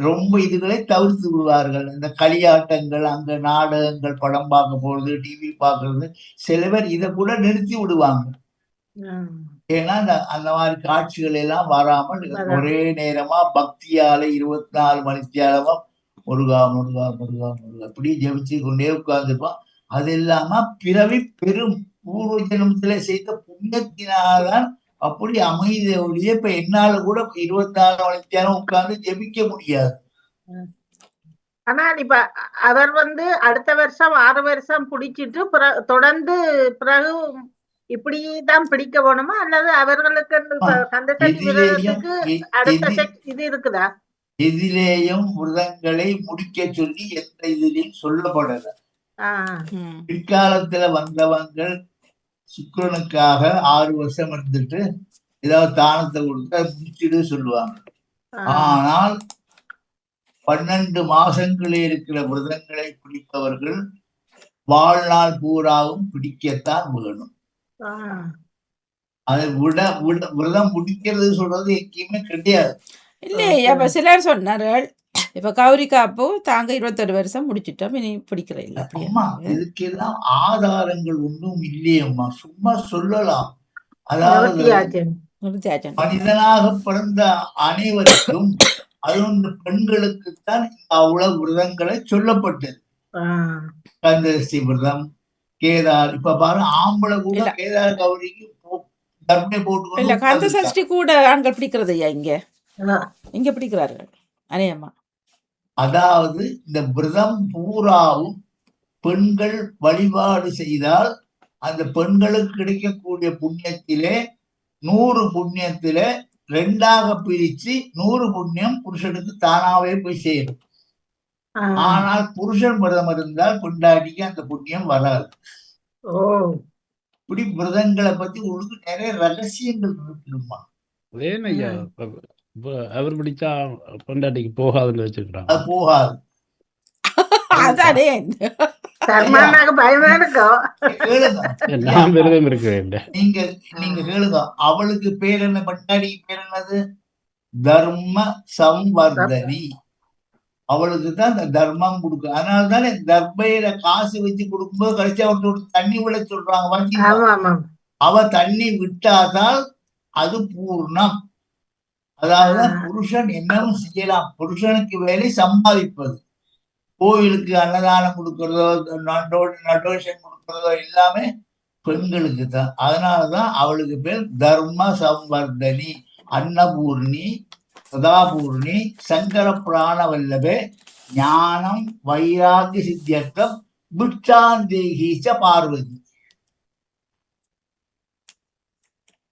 ரொம்ப இதுகளை தவிர்த்து விடுவார்கள். இந்த களியாட்டங்கள், அங்க நாடகங்கள், படம் பார்க்க போறது, டிவி பார்க்கறது, சில பேர் இதை கூட நிறுத்தி விடுவாங்க. ஏன்னா அந்த மாதிரி காட்சிகள் எல்லாம் வராமல் ஒரே நேரமா பக்தியால 24 மணி நேரமும் முருகா முருகா முருகா முருகா இப்படி ஜெபிச்சு கொண்டே உட்கார்ந்துருப்பான். அது இல்லாம பிறவி பெரும் பூர்வ ஜென்மத்திலே செய்த புண்ணியத்தினால்தான் அப்படி அமைதிய ஒழிய இப்ப என்னால கூட 24 மணித்தியாலும் உட்கார்ந்து ஜெபிக்க முடியாது. ஆனால் இப்ப அவர் அடுத்த வருஷம் 6 வருஷம் பிடிச்சிட்டு தொடர்ந்து பிறகு இப்படிதான் பிடிக்க வேணுமா அல்லது அவர்களுக்கு கந்தசஷ்டி விரதத்துக்கு அடுத்த இது இருக்குதா? எதிலேயும் விரதங்களை முடிக்க சொல்லி எந்த இதிலையும் சொல்லப்படல. பிற்காலத்துல வந்தவங்கள் சுக்கிரனுக்காக 6 வருஷம் இருந்துட்டு ஏதாவது தானத்தை கொடுத்து அதை முடிச்சுட்டு சொல்லுவாங்க. ஆனால் 12 மாசங்களே இருக்கிற விரதங்களை பிடிப்பவர்கள் வாழ்நாள் பூராவும் பிடிக்கத்தான் வேணும். அதை விரதம் முடிக்கிறது சொல்றது எங்கேயுமே கிடையாது. இல்லையா இப்ப சிலர் சொன்னார்கள் இப்ப கௌரி காப்பு தாங்க 21 வருஷம் முடிச்சிட்டோம் இனி பிடிக்கிற இல்ல. அம்மா இதுக்கெல்லாம் ஆதாரங்கள் ஒன்றும் இல்லையம்மா, சும்மா சொல்லலாம். அதாவது மனிதனாக பிறந்த அனைவருக்கும் அதுவும் இந்த பெண்களுக்குத்தான் அவ்வளவு விரதங்களை சொல்லப்பட்டது. கந்தசஷ்டி விரதம், கேதார். இப்ப பாரு ஆம்பளை கூட கேதார் கௌரிக்கு கர்ப்பை போட்டு கந்தசஷ்டி கூட ஆண்கள் பிடிக்கிறது ஐயா இங்க பிடிக்கிறார்கள் அநேகமா. அதாவது இந்த விரதம் பூராவும் பெண்கள் வழிபாடு செய்தால் அந்த பெண்களுக்கு கிடைக்கக்கூடிய புண்ணியத்திலே 100 புண்ணியத்திலே 2ஆக பிரிச்சு 100 புண்ணியம் புருஷனுக்கு தானாவே போய் சேரும். ஆனால் புருஷன் விரதம் இருந்தால் பெண்டாட்டிக்கு அந்த புண்ணியம் வராது. இப்படி விரதங்களை பத்தி உங்களுக்கு நிறைய ரகசியங்கள் இருக்குமா. ஏனையா அவர் பிடிச்சா பொண்டாட்டிக்கு போகாதுன்னு வச்சிருக்காங்க. அது போகாது. அதானே பயமா இருக்கும். நான் விரதம் இருக்கிறேன். நீங்க கேளுங்க, அவளுக்கு பேர் என்ன, பொண்டாட்டிக்கு பேர் என்னது? தர்ம சம்வர்தனி. அவளுக்கு தான் இந்த தர்மம் கொடுக்கு. அதனாலதானே தர்பையில காசு வச்சு கொடுக்கும்போது கடைசி அவர்கிட்ட தண்ணி விட சொல்றாங்க. அவ தண்ணி விட்டாதான் அது பூர்ணம். அதாவது புருஷன் என்னவும் செய்யலாம். புருஷனுக்கு வேலை சம்பாதிப்பது. கோயிலுக்கு அன்னதானம் கொடுக்கறதோ டொனேஷன் கொடுக்கறதோ எல்லாமே பெண்களுக்கு தான். அதனாலதான் அவளுக்கு பேர் தர்ம சம்வர்தனி, அன்னபூர்ணி, சதாபூர்ணி, சங்கர புராண வல்லபே, ஞானம் வைராகிய சித்தியர்த்தம், பிட்சாந்தேகீச்ச பார்வதி.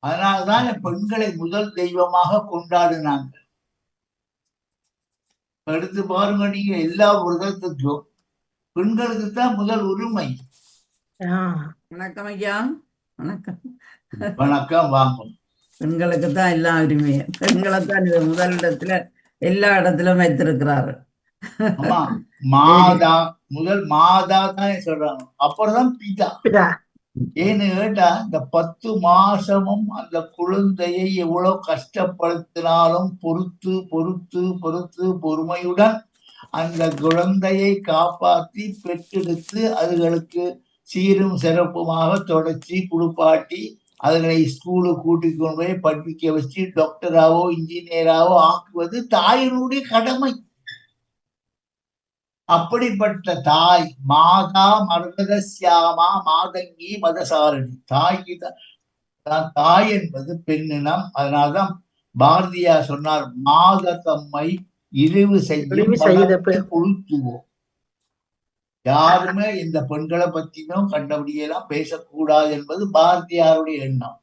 அதனால்தான் பெண்களை முதல் தெய்வமாக கொண்டாடினாங்க. எடுத்து பாருங்க, நீங்க எல்லா விரதத்துக்கும் பெண்களுக்கு தான் முதல் உரிமை. வணக்கம் ஐயா. வணக்கம். வணக்கம். வாங்கும் பெண்களுக்கு தான் எல்லா உரிமையும். பெண்களை தான் முதல் இடத்துல எல்லா இடத்திலும் வைத்திருக்கிறாரு. ஆமா, மாதா முதல் மாதா தான் சொல்றாங்க, அப்புறம்தான் பிதா. ஏன்னு கேட்டா இந்த 10 மாசமும் அந்த குழந்தையை எவ்வளவு கஷ்டப்படுத்தினாலும் பொறுத்து பொறுத்து பொறுத்து பொறுமையுடன் அந்த குழந்தையை காப்பாற்றி பெற்றெடுத்து அதுகளுக்கு சீரும் சிறப்புமாக தொடச்சி குளிப்பாட்டி அதுகளை ஸ்கூலுக்கு கூட்டிக் கொண்டு போய் படிக்க வச்சு டாக்டராவோ இன்ஜினியராவோ ஆக்குவது தாயினுடைய கடமை. அப்படிப்பட்ட தாய் மாதா மர்கதசியாமா மாதங்கி மதசாரணி. தாய்க்கு தான் தாய் என்பது பெண்ணினம். அதனால்தான் பாரதியார் சொன்னார், மாத தம்மை இழிவு செய்து கொளுத்துவோம். யாருமே இந்த பெண்களை பத்தியும் கண்டபடியெல்லாம் பேசக்கூடாது என்பது பாரதியாருடைய எண்ணம்.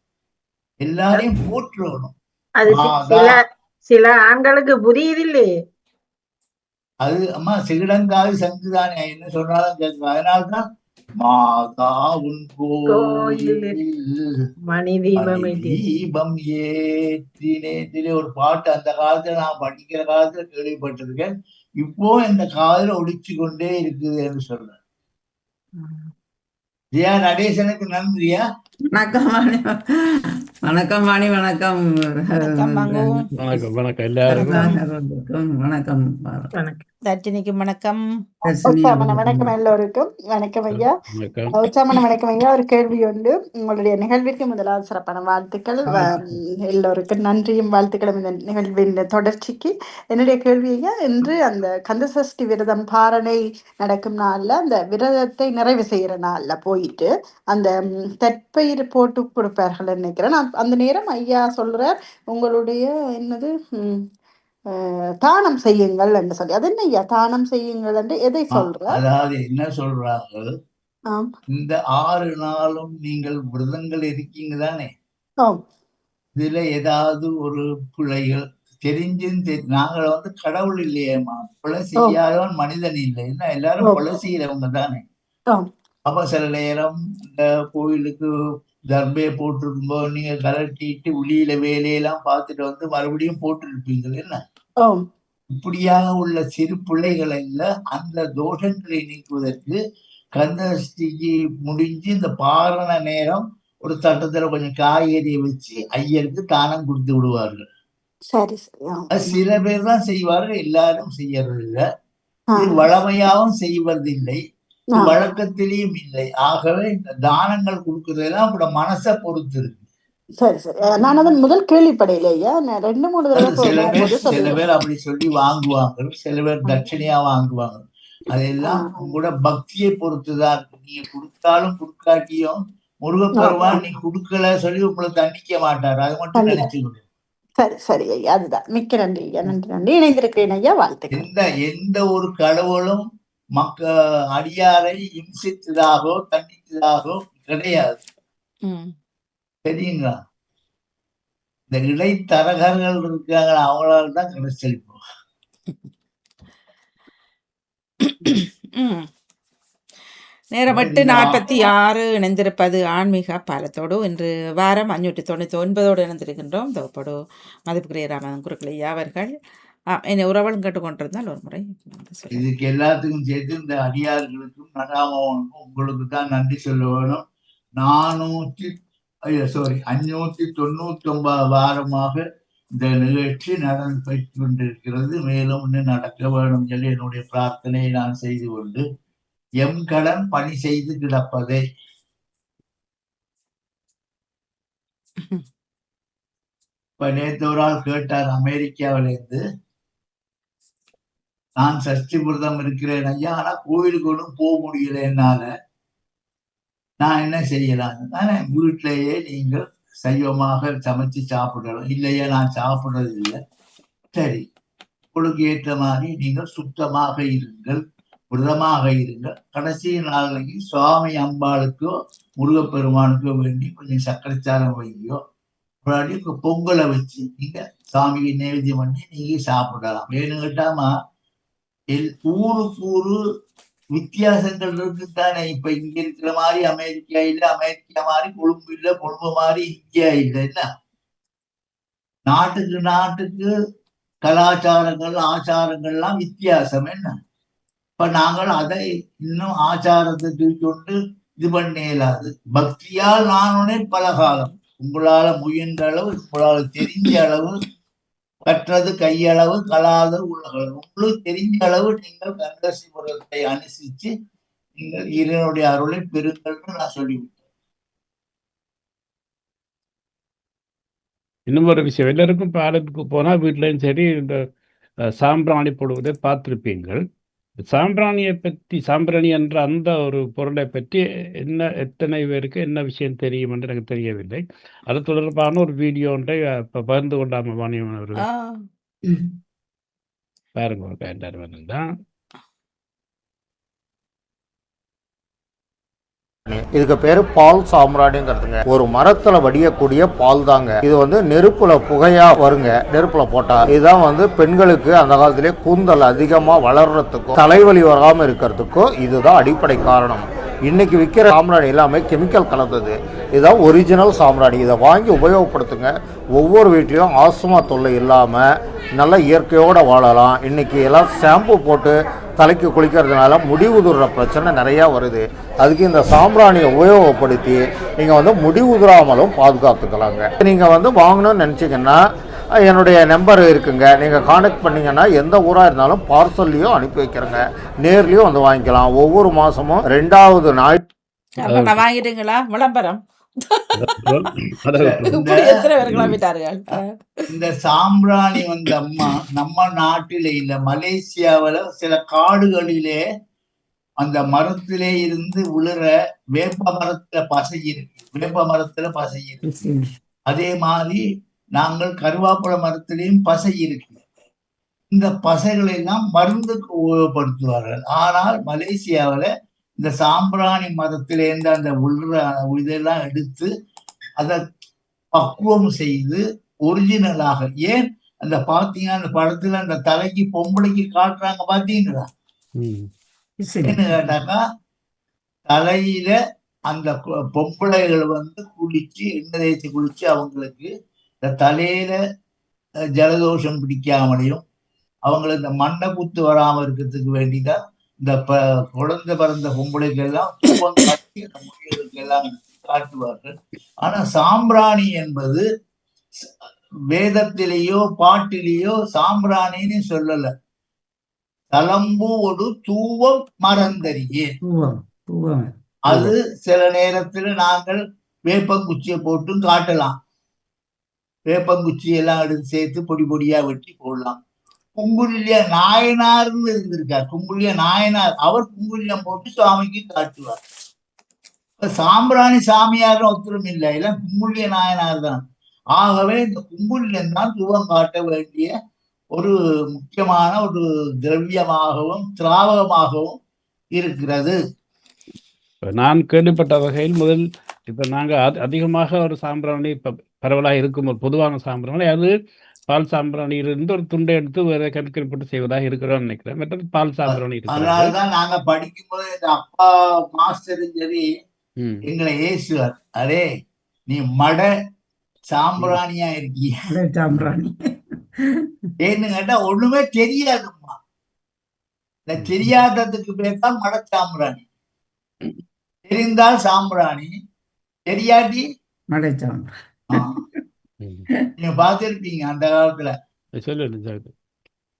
எல்லாரையும் போற்றணும். சில ஆண்களுக்கு புரியுது இல்லையே. அது அம்மா சிகிடங்காவி சங்குதானே, என்ன சொன்னாலும் கேட்கும். அதனால்தான் மாதா உன் கோயில் மணி தீபம் ஏற்றினே ஒரு பாட்டு அந்த காலத்துல நான் படிக்கிற காலத்துல கேள்விப்பட்டிருக்கேன். இப்போ இந்த காதல ஒழிச்சு கொண்டே இருக்குது என்று சொல்றேன். ஜியா நடேசனுக்கு நன்றியா. வணக்கம் வாணி. வணக்கம் வாணி. வணக்கம். வணக்கம் மங்கு. வணக்கம் வணக்கம் எல்லாருக்கும். கதாநாயகருக்கும் வணக்கம். தர்ஜினிக்கும் வணக்கம். உற்சாகமான வணக்கம் எல்லோருக்கும். வணக்கம் ஐயா. வணக்கம். உற்சாகமான வணக்கம் ஐயா. ஒரு கேள்வி உண்டு. உங்களுடைய நிகழ்விற்கு முதலாவது சிறப்பான வாழ்த்துக்கள். எல்லோருக்கும் நன்றியும் வாழ்த்துக்களும் இந்த நிகழ்வின் தொடர்ச்சிக்கு. என்னுடைய கேள்வி ஐயா, இன்று அந்த கந்தசஷ்டி விரதம் பாரணை நடக்கும் நாள்ல அந்த விரதத்தை நிறைவு செய்யற நாள்ல போயிட்டு அந்த தற்பயிர் போட்டு கொடுப்பார்கள் நினைக்கிறேன். அந்த நேரம் ஐயா சொல்றார் உங்களுடைய என்னது தானம் செய்யுங்கள் என்று சொல்லி. அது என்ன ஐயா தானம் செய்யுங்கள் என்று எதை சொல்ற? அதாவது என்ன சொல்றாங்க, இந்த 6 நாளும் நீங்கள் விரதங்கள் இருக்கீங்க தானே, இதுல ஏதாவது ஒரு பிள்ளைகள் தெரிஞ்சும் நாங்கள் வந்து கடவுள் இல்லையேமா, கொலை செய்யாதவன் மனிதன் இல்லை, என்ன எல்லாரும் கொலை செய்யறவங்க தானே. அப்ப சில நேரம் இந்த கோயிலுக்கு தர்பையை போட்டிருக்கும்போது நீங்க கலட்டிட்டு உள்ளியில வேலையெல்லாம் பார்த்துட்டு வந்து மறுபடியும் போட்டிருப்பீங்க என்ன. இப்படியாக உள்ள சிறு பிள்ளைகளை அந்த தோஷங்களை நீக்குவதற்கு கந்தசஷ்டிக்கு முடிஞ்சு இந்த பாரண நேரம் ஒரு தட்டத்துல கொஞ்சம் காய்கறியை வச்சு ஐயருக்கு தானம் கொடுத்து விடுவார்கள். சில பேர் தான் செய்வார்கள், எல்லாரும் செய்யறது இல்லை. இது வளமையாகவும் செய்வதில்லை, வழக்கத்திலையும் இல்லை. ஆகவே இந்த தானங்கள் கொடுக்கறதெல்லாம் கூட மனசை பொறுத்து இருக்கு. சரி சரி, நான் அதன் முதல் கேள்விப்படையிலேயா 2-3 தடவை சில பேர் அப்படி சொல்லி வாங்குவாங்க, சில பேர் தட்சணையா வாங்குவாங்க. அதெல்லாம் கூட பக்தியை பொறுத்துதான் இருக்கு. நீங்க கொடுத்தாலும் கொடுக்காட்டியும் முருகப்பெருமான் நீ கொடுக்கல சொல்லி உங்களை தண்டிக்க மாட்டாரு, அது மட்டும் நினைச்சுக்கணும். சரி சரி ஐயா, அதுதான். மிக்க நன்றி ஐயா. நன்றி நன்றி. இணைந்திருக்கிறேன் ஐயா. வாழ்த்துக்கள். எந்த ஒரு கடவுளும் அடியாரை இம்சித்ததாகவோ தண்டித்ததாகவோ கிடையாது, தெரியுங்களா. இந்த இடைத்தரகர்கள் இருக்காங்க, அவங்களால தான் கிடைச்சளிப்போம். நேரம் 8:46 இணைந்திருப்பது ஆன்மீக பாலத்தோடு. இன்று வாரம் 599 இணைந்திருக்கின்றோம். தோப்போடு மதிப்புக்குரிய ராமன் குருக்களையா அவர்கள் என்னை உறவலும் கேட்டுக்கொண்டிருந்தால் ஒரு முறை இதுக்கு எல்லாத்துக்கும் சேர்த்து இந்த அடியார்களுக்கும் நகாமவனுக்கும் உங்களுக்கு தான் நன்றி சொல்ல வேணும். 599 வாரமாக இந்த நிகழ்ச்சி நடைபெற்று கொண்டிருக்கிறது. மேலும் இன்னும் நடக்க வேண்டும் சொல்லி என்னுடைய பிரார்த்தனையை நான் செய்து கொண்டு, எம் கடன் பணி செய்து கிடப்பதே. இப்ப நேற்று ஒரு ஆள் கேட்டார் அமெரிக்காவிலிருந்து, நான் சஷ்டி விரதம் இருக்கிறேன் ஐயா, ஆனா கோயிலுக்கு ஒன்றும் போக முடியல என்னால, நான் என்ன செய்யலாம்? தானே வீட்டிலேயே நீங்கள் சைவமாக சமைச்சு சாப்பிடலாம். இல்லையா நான் சாப்பிடுறது இல்லை. சரி, உங்களுக்கு ஏற்ற மாதிரி நீங்கள் சுத்தமாக இருங்கள், விரதமாக இருங்கள். கடைசி நாளைக்கு சுவாமி அம்பாளுக்கோ முருகப்பெருமானுக்கோ வேண்டி கொஞ்சம் சக்கரைச்சாரம் வைங்கோ, முன்னாடி பொங்கலை வச்சு நீங்க சாமிக்கு நைவேத்தியம் பண்ணி நீங்க சாப்பிடலாம். வேணும் கேட்டாமா, ஊருக்கு வித்தியாசங்கள் இருக்குத்தானே. இப்ப இங்க இருக்கிற மாதிரி அமெரிக்கா இல்ல, அமெரிக்கா மாதிரி கொழும்பு இல்ல, கொழும்பு மாதிரி இந்தியா இல்லை. என்ன நாட்டுக்கு நாட்டுக்கு கலாச்சாரங்கள் ஆச்சாரங்கள்லாம் வித்தியாசம். என்ன இப்ப நாங்கள் அதை இன்னும் ஆச்சாரத்தை தூக்கொண்டு இது பண்ண இயலாது. பக்தியால் நானுனே பல காலம் உங்களால முயன்ற அளவு, உங்களால தெரிஞ்ச அளவு, கற்றது கையளவு கலாத உலகளவு, உங்களுக்கு தெரிஞ்ச அளவு நீங்கள் கந்தசஷ்டி விரதத்தை அனுசரிச்சு நீங்கள் இறைவனுடைய அருளை பெறுங்கள்னு நான் சொல்லிவிட்டேன். இன்னும் ஒரு விஷயம், எல்லாருக்கும் பாலத்துக்கு போனா வீட்லயும் சரி இந்த சாம்பிராணி போடுவதை பார்த்திருப்பீங்கள். சாம்பிராணியை பற்றி, சாம்பிராணி என்ற அந்த ஒரு பொருளை பற்றி என்ன எத்தனை பேருக்கு என்ன விஷயம் தெரியும் என்று எனக்கு தெரியவில்லை. அது தொடர்பான ஒரு வீடியோ ஒன்றை பகிர்ந்து கொண்டாம வாணியவன் அவர்கள் பாருங்க. தான் இதுக்கு பேரு பால் சாம்பிராணிங்கிறதுங்க. ஒரு மரத்துல வடியக்கூடிய பால் தாங்க. இது வந்து நெருப்புல புகையா வருங்க. நெருப்புல போட்டா இதுதான் பெண்களுக்கு அந்த காலத்திலே கூந்தல் அதிகமா வளர்றதுக்கும் தலைவலி வராம இருக்கிறதுக்கும் இதுதான் அடிப்படை காரணம். இன்னைக்கு விற்கிற சாம்பிராணி எல்லாமே கெமிக்கல் கலந்தது. இதுதான் ஒரிஜினல் சாம்பிராணி. இதை வாங்கி உபயோகப்படுத்துங்க. ஒவ்வொரு வீட்லையும் ஆஸ்துமா தொல்லை இல்லாமல் நல்லா இயற்கையோடு வாழலாம். இன்றைக்கி எல்லாம் ஷாம்பு போட்டு தலைக்கு குளிக்கிறதுனால முடி உதிர்ற பிரச்சனை நிறையா வருது. அதுக்கு இந்த சாம்பிராணியை உபயோகப்படுத்தி நீங்கள் வந்து முடி உதிராமலும் பாதுகாத்துக்கலாங்க. நீங்கள் வந்து வாங்கணும்னு நினச்சிங்கன்னா என்னுடைய நம்பர் இருக்குங்க, நீங்கள் கான்டாக்ட் பண்ணிங்கன்னா எந்த ஊராக இருந்தாலும் பார்சல்லையும் அனுப்பி வைக்கிறேங்க, நேர்லேயும் வந்து வாங்கிக்கலாம். ஒவ்வொரு மாதமும் 2வது ஞாயிற்று வாங்கிட்டீங்களா விளம்பரம்? இந்த சாம்பிராணி வந்து அம்மா நம்ம நாட்டிலே இல்ல, மலேசியாவில சில காடுகளிலே அந்த மரத்திலே இருந்து விழுற வேப்ப மரத்துல பசை இருக்கு, வேப்ப மரத்துல பசை இருக்கு. அதே மாதிரி நாங்கள் கருவாப்பழ மரத்திலையும் பசை இருக்கு. இந்த பசைகளை எல்லாம் மருந்துக்கு உபயோகப்படுத்துவார்கள். ஆனால் மலேசியாவில இந்த சாம்பிராணி மரத்திலேருந்து அந்த விழுற இதெல்லாம் எடுத்து அதை பக்குவம் செய்து ஒரிஜினலாக, ஏன் அந்த பாத்தீங்கன்னா அந்த படத்துல அந்த தலைக்கு பொம்பளைக்கு காட்டுறாங்க பாத்தீங்களா, என்ன கேட்டாக்கா தலையில அந்த பொம்பளைகள் வந்து குளிச்சு எண்ணெய் தேய்ச்சி குளிச்சு அவங்களுக்கு இந்த தலையில ஜலதோஷம் பிடிக்காமலையும் அவங்களுக்கு இந்த மண்ணை குத்து வராம இருக்கிறதுக்கு வேண்டிதான் இந்த குழந்தை பிறந்த பொம்பளைக்கெல்லாம் தூபம் காட்டி எல்லாம் காட்டுவார்கள். ஆனா சாம்பிராணி என்பது வேதத்திலேயோ பாட்டிலேயோ சாம்பிராணின்னு சொல்லல, தலம்பூவோடு தூவம் மறந்தறியே. அது சில நேரத்துல நாங்கள் வேப்பங்குச்சியை போட்டும் காட்டலாம், வேப்பங்குச்சி எல்லாம் எடுத்து சேர்த்து பொடி பொடியா வெட்டி போடலாம். குங்குலிய நாயனார்னு இருந்திருக்கார், குங்குலிய நாயனார், அவர் குங்குலியம் போட்டு சுவாமிக்கு காட்டுவார். சாம்பிராணி சாமியாரும் ஒத்துரும் இல்லை, எல்லாம் குங்குலிய நாயனார் தான். ஆகவே இந்த குங்குலியம் தான் தூவம் காட்ட வேண்டிய ஒரு முக்கியமான ஒரு திரவியமாகவும் திராவகமாகவும் இருக்கிறது. நான் கேள்விப்பட்ட வகையில் முதல் இப்ப நாங்க அதிகமாக ஒரு சாம்பிராணி இப்ப பரவலாக இருக்கும் ஒரு பொதுவான சாம்பிராணி, அது பால் சாம்பிராணியிலிருந்து ஒரு துண்டை எடுத்து வேற கெமிக்கல் போட்டு செய்வதாக இருக்கிறோம்னு நினைக்கிறேன். மற்றது பால் சாம்பிராணி இருக்கு. அதனாலதான் நாங்க படிக்கும் போது எங்க அப்பா மாஸ்டரும் சரி எங்களை ஏசுவார், அரே நீ மட சாம்பிராணியா இருக்கிய சாம்பிராணி ஏன்னு கேட்டா ஒண்ணுமே தெரியாதும்மா. இந்த தெரியாததுக்கு பேர் தான் மட சாம்பிராணி. தெரிந்தால் சாம்பிராணி, தெரியாட்டி மட சாம்பிராணி. நீங்க பார்த்திருப்பீங்க அந்த காலத்துல சொல்லு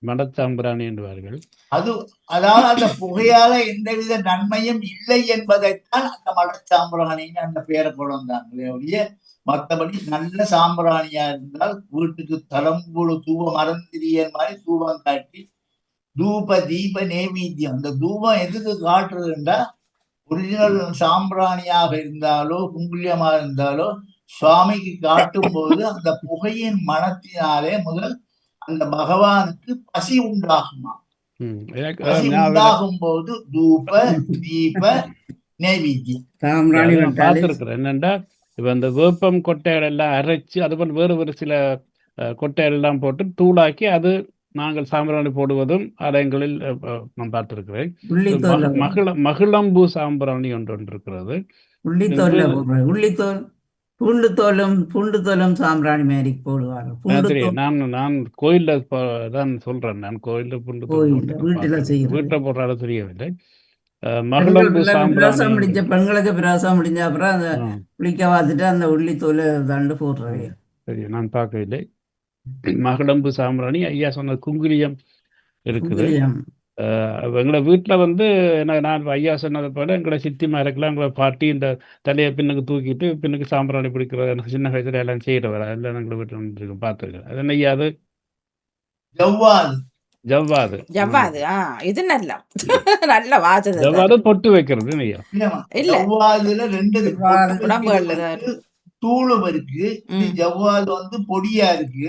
மடச்சாம்பிராணி என்பார்கள். அது அதாவது அந்த புகையால எந்தவித நன்மையும் இல்லை என்பதைத்தான் அந்த மடச்சாம்பிராணின்னு அந்த பேரை கொண்டாங்களே ஒழிய, மற்றபடி நல்ல சாம்பிராணியா இருந்தால் வீட்டுக்கு தலம்புழு தூபம் மறந்திரியன் மாதிரி தூபம் காட்டி தூப தீப நேவேத்தியம். அந்த தூபம் எதுக்கு காட்டுறதுன்றா, ஒரிஜினல் சாம்பிராணியாக இருந்தாலோ குங்குலியமா இருந்தாலோ சுவாமிக்கு காட்டும் போது அந்த புகையின் மனத்தினாலே முதல் அந்த பகவானுக்கு பசி உண்டாகுமா. பசி உண்டாகும் போது தூப தீப நைவேத்தியம் பார்த்திருக்கிறேன். என்னண்டா இப்ப இந்த வேப்பம் கொட்டைகள் எல்லாம் அரைச்சு அதுபோல் வேறு சில கொட்டைகள் எல்லாம் போட்டு தூளாக்கி அது நாங்கள் சாம்பிராணி போடுவதும் ஆலயங்களில் நான் பார்த்திருக்கிறேன். மகிழம்பூ சாம்பிராணி ஒன்று இருக்கிறது. பூண்டு சாம்பிராணி மாதிரி போடுவாங்க. நான் கோயில்ல தான் சொல்றேன், நான் கோயில்ல பூண்டு தோல் வீட்டை போடுறாலும் தெரியவில்லை. மகிழம்பூ சாம்பிராணி பெண்களுக்கு பிரசவம் முடிஞ்ச அப்புறம் அந்த குளிக்க பார்த்துட்டு அந்த உள்ளித்தோல் தண்டு போடுறவே சரி, நான் பார்க்கவில்லை. மகிழம்பூ சாம்பிராணி, ஐயா சொன்ன குங்குலியம் இருக்குது. எங்களை வீட்டில் வந்து நான் ஐயா சொன்னதை போல எங்களை சித்திமா இருக்கலாம், எங்களை பாட்டி இந்த தலையை பின்னுக்கு தூக்கிட்டு பின்னுக்கு சாம்பிராணி பிடிக்கிறது எனக்கு சின்ன வயசுல எல்லாம் செய்யறவர் எல்லாம் எங்களை வீட்டில் வந்துருக்கு பார்த்துருக்கேன். அது என்ன ஐயா? அது ஜவ்வாது. ஜவ்வாது இது நல்ல நல்ல வாசனை. ஜவ்வாது பொட்டு வைக்கிறது ஐயா. ஜவ்வாதுல ரெண்டு தூளும் இருக்கு, ஜவ்வாது வந்து பொடியா இருக்கு.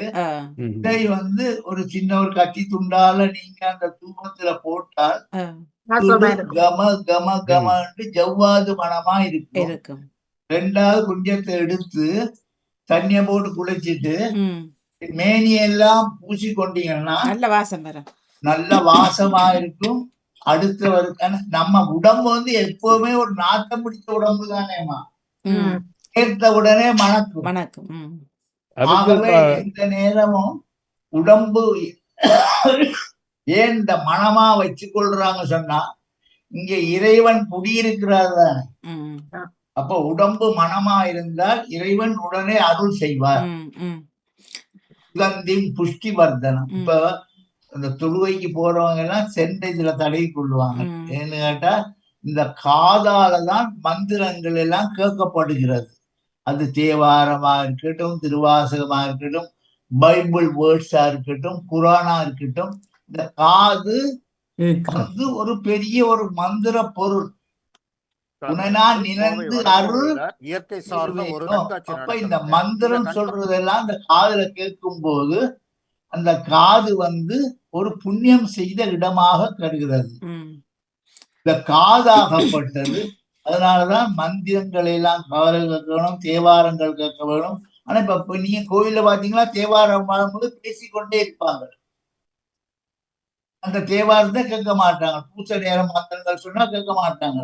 இதை வந்து ஒரு சின்ன ஒரு கத்தி துண்டால நீங்க அந்த தூபத்துல போட்டால் கம கம கமன்னு ஜவ்வாது மனமா இருக்கும். ரெண்டாவது குஞ்சத்தை எடுத்து தண்ணிய போட்டு குளிச்சிட்டு மேனியெல்லாம் பூசி கொண்டீங்கன்னா நல்ல வாசமா இருக்கும். அடுத்த நம்ம உடம்பு வந்து எப்பவுமே ஒரு நாட்டம் பிடிச்ச உடம்பு தானேமா, சேர்த்த உடனே மணக்கும். ஆகவே எந்த நேரமும் உடம்பு ஏன் இந்த மனமா வச்சு கொள்றாங்க சொன்னா, இங்க இறைவன் குடியிருக்கிறார் தானே. அப்ப உடம்பு மனமா இருந்தால் இறைவன் உடனே அருள் செய்வார். சுகந்தின் புஷ்டி வர்தனம். இப்ப இந்த தொழுவைக்கு போறவங்க எல்லாம் சென்னை இதுல தடவி கொள்ளுவாங்க. ஏன்னு கேட்டா இந்த காதால தான் மந்திரங்கள் எல்லாம் கேட்கப்படுகிறது. அது தேவாரமா இருக்கட்டும், திருவாசகமா இருக்கட்டும், பைபிள் வேர்ட்ஸா இருக்கட்டும், குரானா இருக்கட்டும், இந்த காது வந்து ஒரு பெரிய ஒரு மந்திர பொருள். நினைந்து அருள் இயற்கை சார்ந்த ஒரு அப்ப இந்த மந்திரம் சொல்றதெல்லாம் அந்த காதுல கேட்கும் போது அந்த காது வந்து ஒரு புண்ணியம் செய்த இடமாக கருகிறது. இந்த காதாகப்பட்டது. அதனாலதான் மந்திரங்களை எல்லாம் காதல் கேட்கணும், தேவாரங்கள் கேட்க வேணும். ஆனா இப்ப நீங்க கோயில்ல பாத்தீங்கன்னா தேவாரம் பாடும்போது பேசிக்கொண்டே இருப்பாங்க. அந்த தேவாரத்தை கேட்க மாட்டாங்க. பூச நேரம் மந்திரங்கள் சொன்னா கேட்க மாட்டாங்க.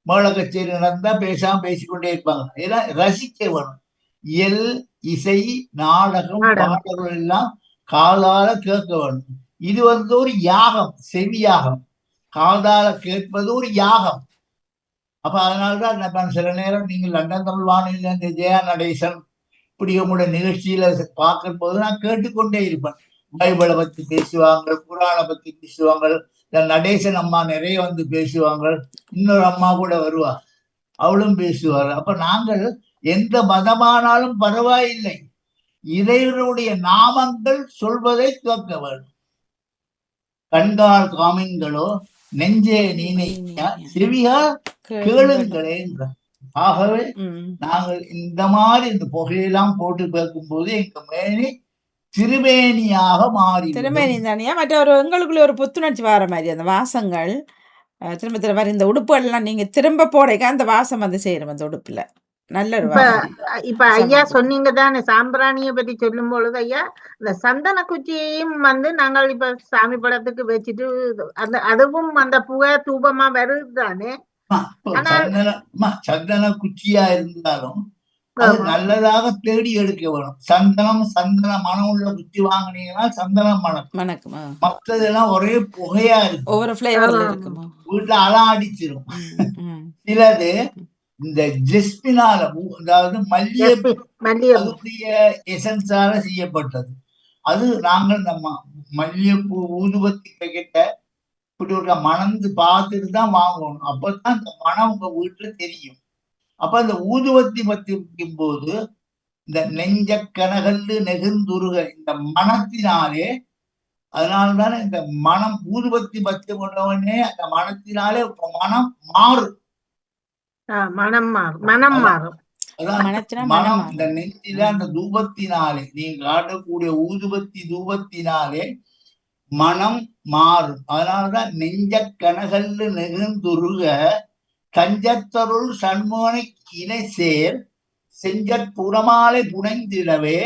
மேள கச்சேரி நடந்தா பேசாம பேசிக்கொண்டே இருப்பாங்க. இதெல்லாம் ரசிக்க வேணும். இயல், இசை, நாடகம், பாடல்கள் எல்லாம் காதால கேட்க வேணும். இது வந்து ஒரு யாகம், செவியாகம். காதால கேட்பது ஒரு யாகம். அப்ப அதனாலதான் நான் சில நேரம் நீங்க லண்டன் தமிழ் வானொலியில இந்த ஜெயா நடேசன் இப்படி உங்களோட நிகழ்ச்சியில பார்க்கும் போது நான் கேட்டுக்கொண்டே இருப்பேன். பைபிளை பத்தி பேசுவாங்க, குரானை பத்தி பேசுவாங்க. நடேசன் அம்மா நிறைய வந்து பேசுவாங்க. இன்னொரு அம்மா கூட வருவா, அவளும் பேசுவார். அப்ப நாங்கள் எந்த மதமானாலும் பரவாயில்லை, இறைவனுடைய நாமங்கள் சொல்வதை கேட்க வேண்டும். கண்கால் காமிங்களோ நெஞ்சே நீனையா செவியா கேளுங்களே. ஆகவே நாங்கள் இந்த மாதிரி இந்த புகையெல்லாம் போட்டு கேட்கும் போது எங்க மேனி திருமேனியாக மாறி திருமேனி தானியா மற்ற ஒரு எங்களுக்குள்ள ஒரு புத்துணர்ச்சி வர மாதிரி அந்த வாசங்கள் திரும்ப திரும்ப இந்த உடுப்புகள்லாம் நீங்க திரும்ப போடைக்க அந்த வாசம் வந்து சேரும் அந்த உடுப்புல. நல்ல ஒரு இப்ப ஐயா சொன்னீங்க தானே சாம்பிராணியை பற்றி சொல்லும் பொழுது ஐயா இந்த சந்தன குச்சியையும் வந்து நாங்கள் இப்ப சாமி படத்துக்கு வச்சுட்டு அந்த அதுவும் அந்த புகை தூபமா வருது தானே. சந்தன குச்சியா இருந்தாலும் அது நல்லதாக தேடி எடுக்க வேணும். சந்தன மனம் உள்ள குச்சி வாங்கினீங்கன்னா சந்தனம் மணக்கும். மற்றதெல்லாம் ஒரே புகையா இருக்கும், ஒவ்வொரு ஃபிளேவர்ல இருக்கும், வீட்டுல அலாம் அடிச்சிடும். சிலது இந்த ஜெஸ்மினால, அதாவது மல்லிகைப்பூடைய எசன்ஸால செய்யப்பட்டது. அது நாங்கள் நம்ம மல்லிகைப்பூ ஊதுபத்தி பேக்கெட்ட இப்படி ஒரு மணந்து பார்த்துட்டு தான் வாங்கணும். அப்பதான் அந்த மனம் உங்க வீட்டுல தெரியும். அப்ப அந்த ஊதுவத்தி பத்தி வைக்கும் போது இந்த நெஞ்ச கனகல்லு நெகுந்துருக இந்த மனத்தினாலே, அதனால்தானே இந்த மனம் ஊதுபத்தி பத்தி கொண்டவனே அந்த மனத்தினாலே மனம் மாறும். மனம் இந்த நெஞ்சில அந்த தூபத்தினாலே, நீங்க காட்டக்கூடிய ஊதுபத்தி தூபத்தினாலே மனம் மாறும். அதனாலதான் நெஞ்ச கனகல்லு நெகுந்துருக தஞ்சத்தருள் சண்முகனை இணை சேர் செஞ்சற்புறமாலை புனைந்திடவே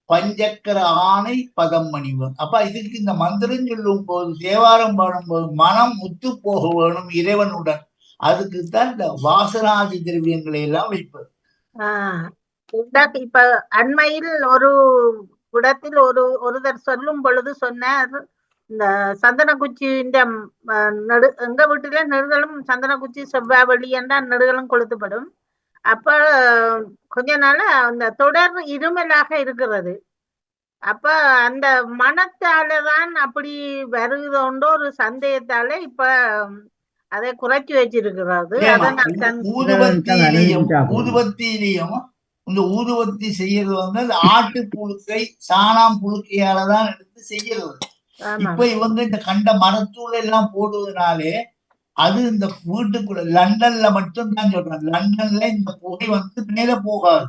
பஞ்சக்கர ஆணை பதம் மணிவன். அப்ப இதுக்கு இந்த மந்திரம் சொல்லும் போது, தேவாரம் பாடும்போது மனம் முத்து போக வேணும் இறைவனுடன். அதுக்கு தான் இந்த வாசனாதி திரவியங்களை எல்லாம் வைப்பது. இப்ப அண்மையில் ஒரு இடத்தில் ஒருவர் சொல்லும் பொழுது சொன்னார், இந்த சந்தன குச்சி எங்க வீட்டுல நெடுகளும் சந்தன குச்சி செவ்வாய் வெள்ளி என்றால் நெடுகளும் கொளுத்துப்படும். அப்ப கொஞ்ச நாள அந்த தொடர் இருமலாக இருக்கிறது. அப்ப அந்த மனத்தாலதான் அப்படி வருகிறோண்டோ ஒரு சந்தேகத்தால இப்ப அதை குறைச்சி வச்சிருக்கிறது. ஊதுபத்தியிலையும் இந்த ஊதுபத்தி செய்யறது வந்து அந்த ஆட்டு புழுக்கை சாணாம் புழுக்கையாலதான் எடுத்து செய்யறது. இப்ப இவங்க இந்த கண்ட மரத்தூள் எல்லாம் போடுவதனாலே அது இந்த வீட்டுக்குள்ள லண்டன்ல மட்டும் தான் சொல்றேன், லண்டன்ல இந்த புகை வந்து மேல போகாது,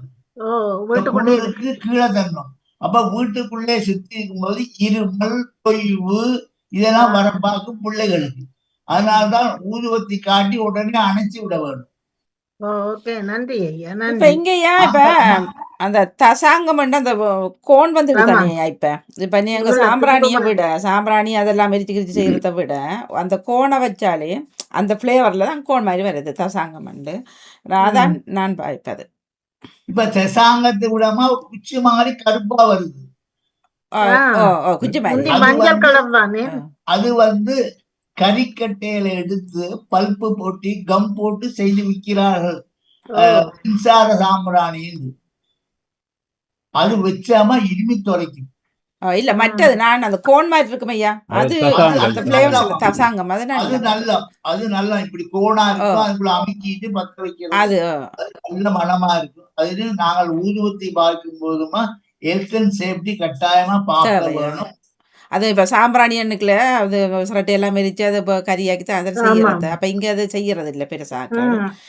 வீட்டுக்குள்ளே கீழே தரணும். அப்ப வீட்டுக்குள்ளே சுத்தி இருக்கும்போது இருமல் தொய்வு இதெல்லாம் வர பார்க்கும் பிள்ளைகளுக்கு. அதனால்தான் ஊதுவத்தி காட்டி உடனே அணைச்சி விட வேண்டும். நன்றி. இப்ப இங்கயா இப்ப அந்த தசாங்கம் அந்த கோன் வந்துட்டு தானே. இப்ப நீங்க சாம்பிராணி அதெல்லாம் எரிச்சு செய்யறத விட அந்த கோனை வச்சாலே அந்த பிளேவர்ல தான் கோன் மாதிரி வருது தசாங்கம். அதான் நான் பாய்ப்பது. இப்ப தசாங்கத்தை விடாம குச்சி மாதிரி கருப்பா வருது. குச்சி மாதிரி மஞ்சள் கலர் தானே. அது கறிக்கட்டையில எடுத்து பல்ப்பு போட்டு கம் போட்டு செய்து விற்கிறார்கள். மின்சார சாம்பிராணி அது வச்சாம இருமி தொலைக்கும். இல்ல மற்றது நான் அந்த கோன் மாதிரி இருக்கும் ஐயா, அது அந்த ஃபிளேவர்ஸ்ல தசாங்கம் அது நல்லா இப்படி கோனா இருக்கும், அதுக்குள்ள அமுக்கிட்டு பத்த வைக்கிறது, அது நல்ல மனமா இருக்கும். அது நாங்கள் ஊதுவத்தி பார்க்கும் போதுமா ஹெல்த் அண்ட் சேஃப்டி கட்டாயமா பார்க்க வேணும். அது இப்போ சாம்பிராணி எண்ணுக்குல அது சிரட்டை எல்லாம் மெரிச்சு அதை இப்போ கறியாக்கி தான் அதை செய்யறது. அப்ப இங்க அது செய்யறது இல்லை பெருசாக.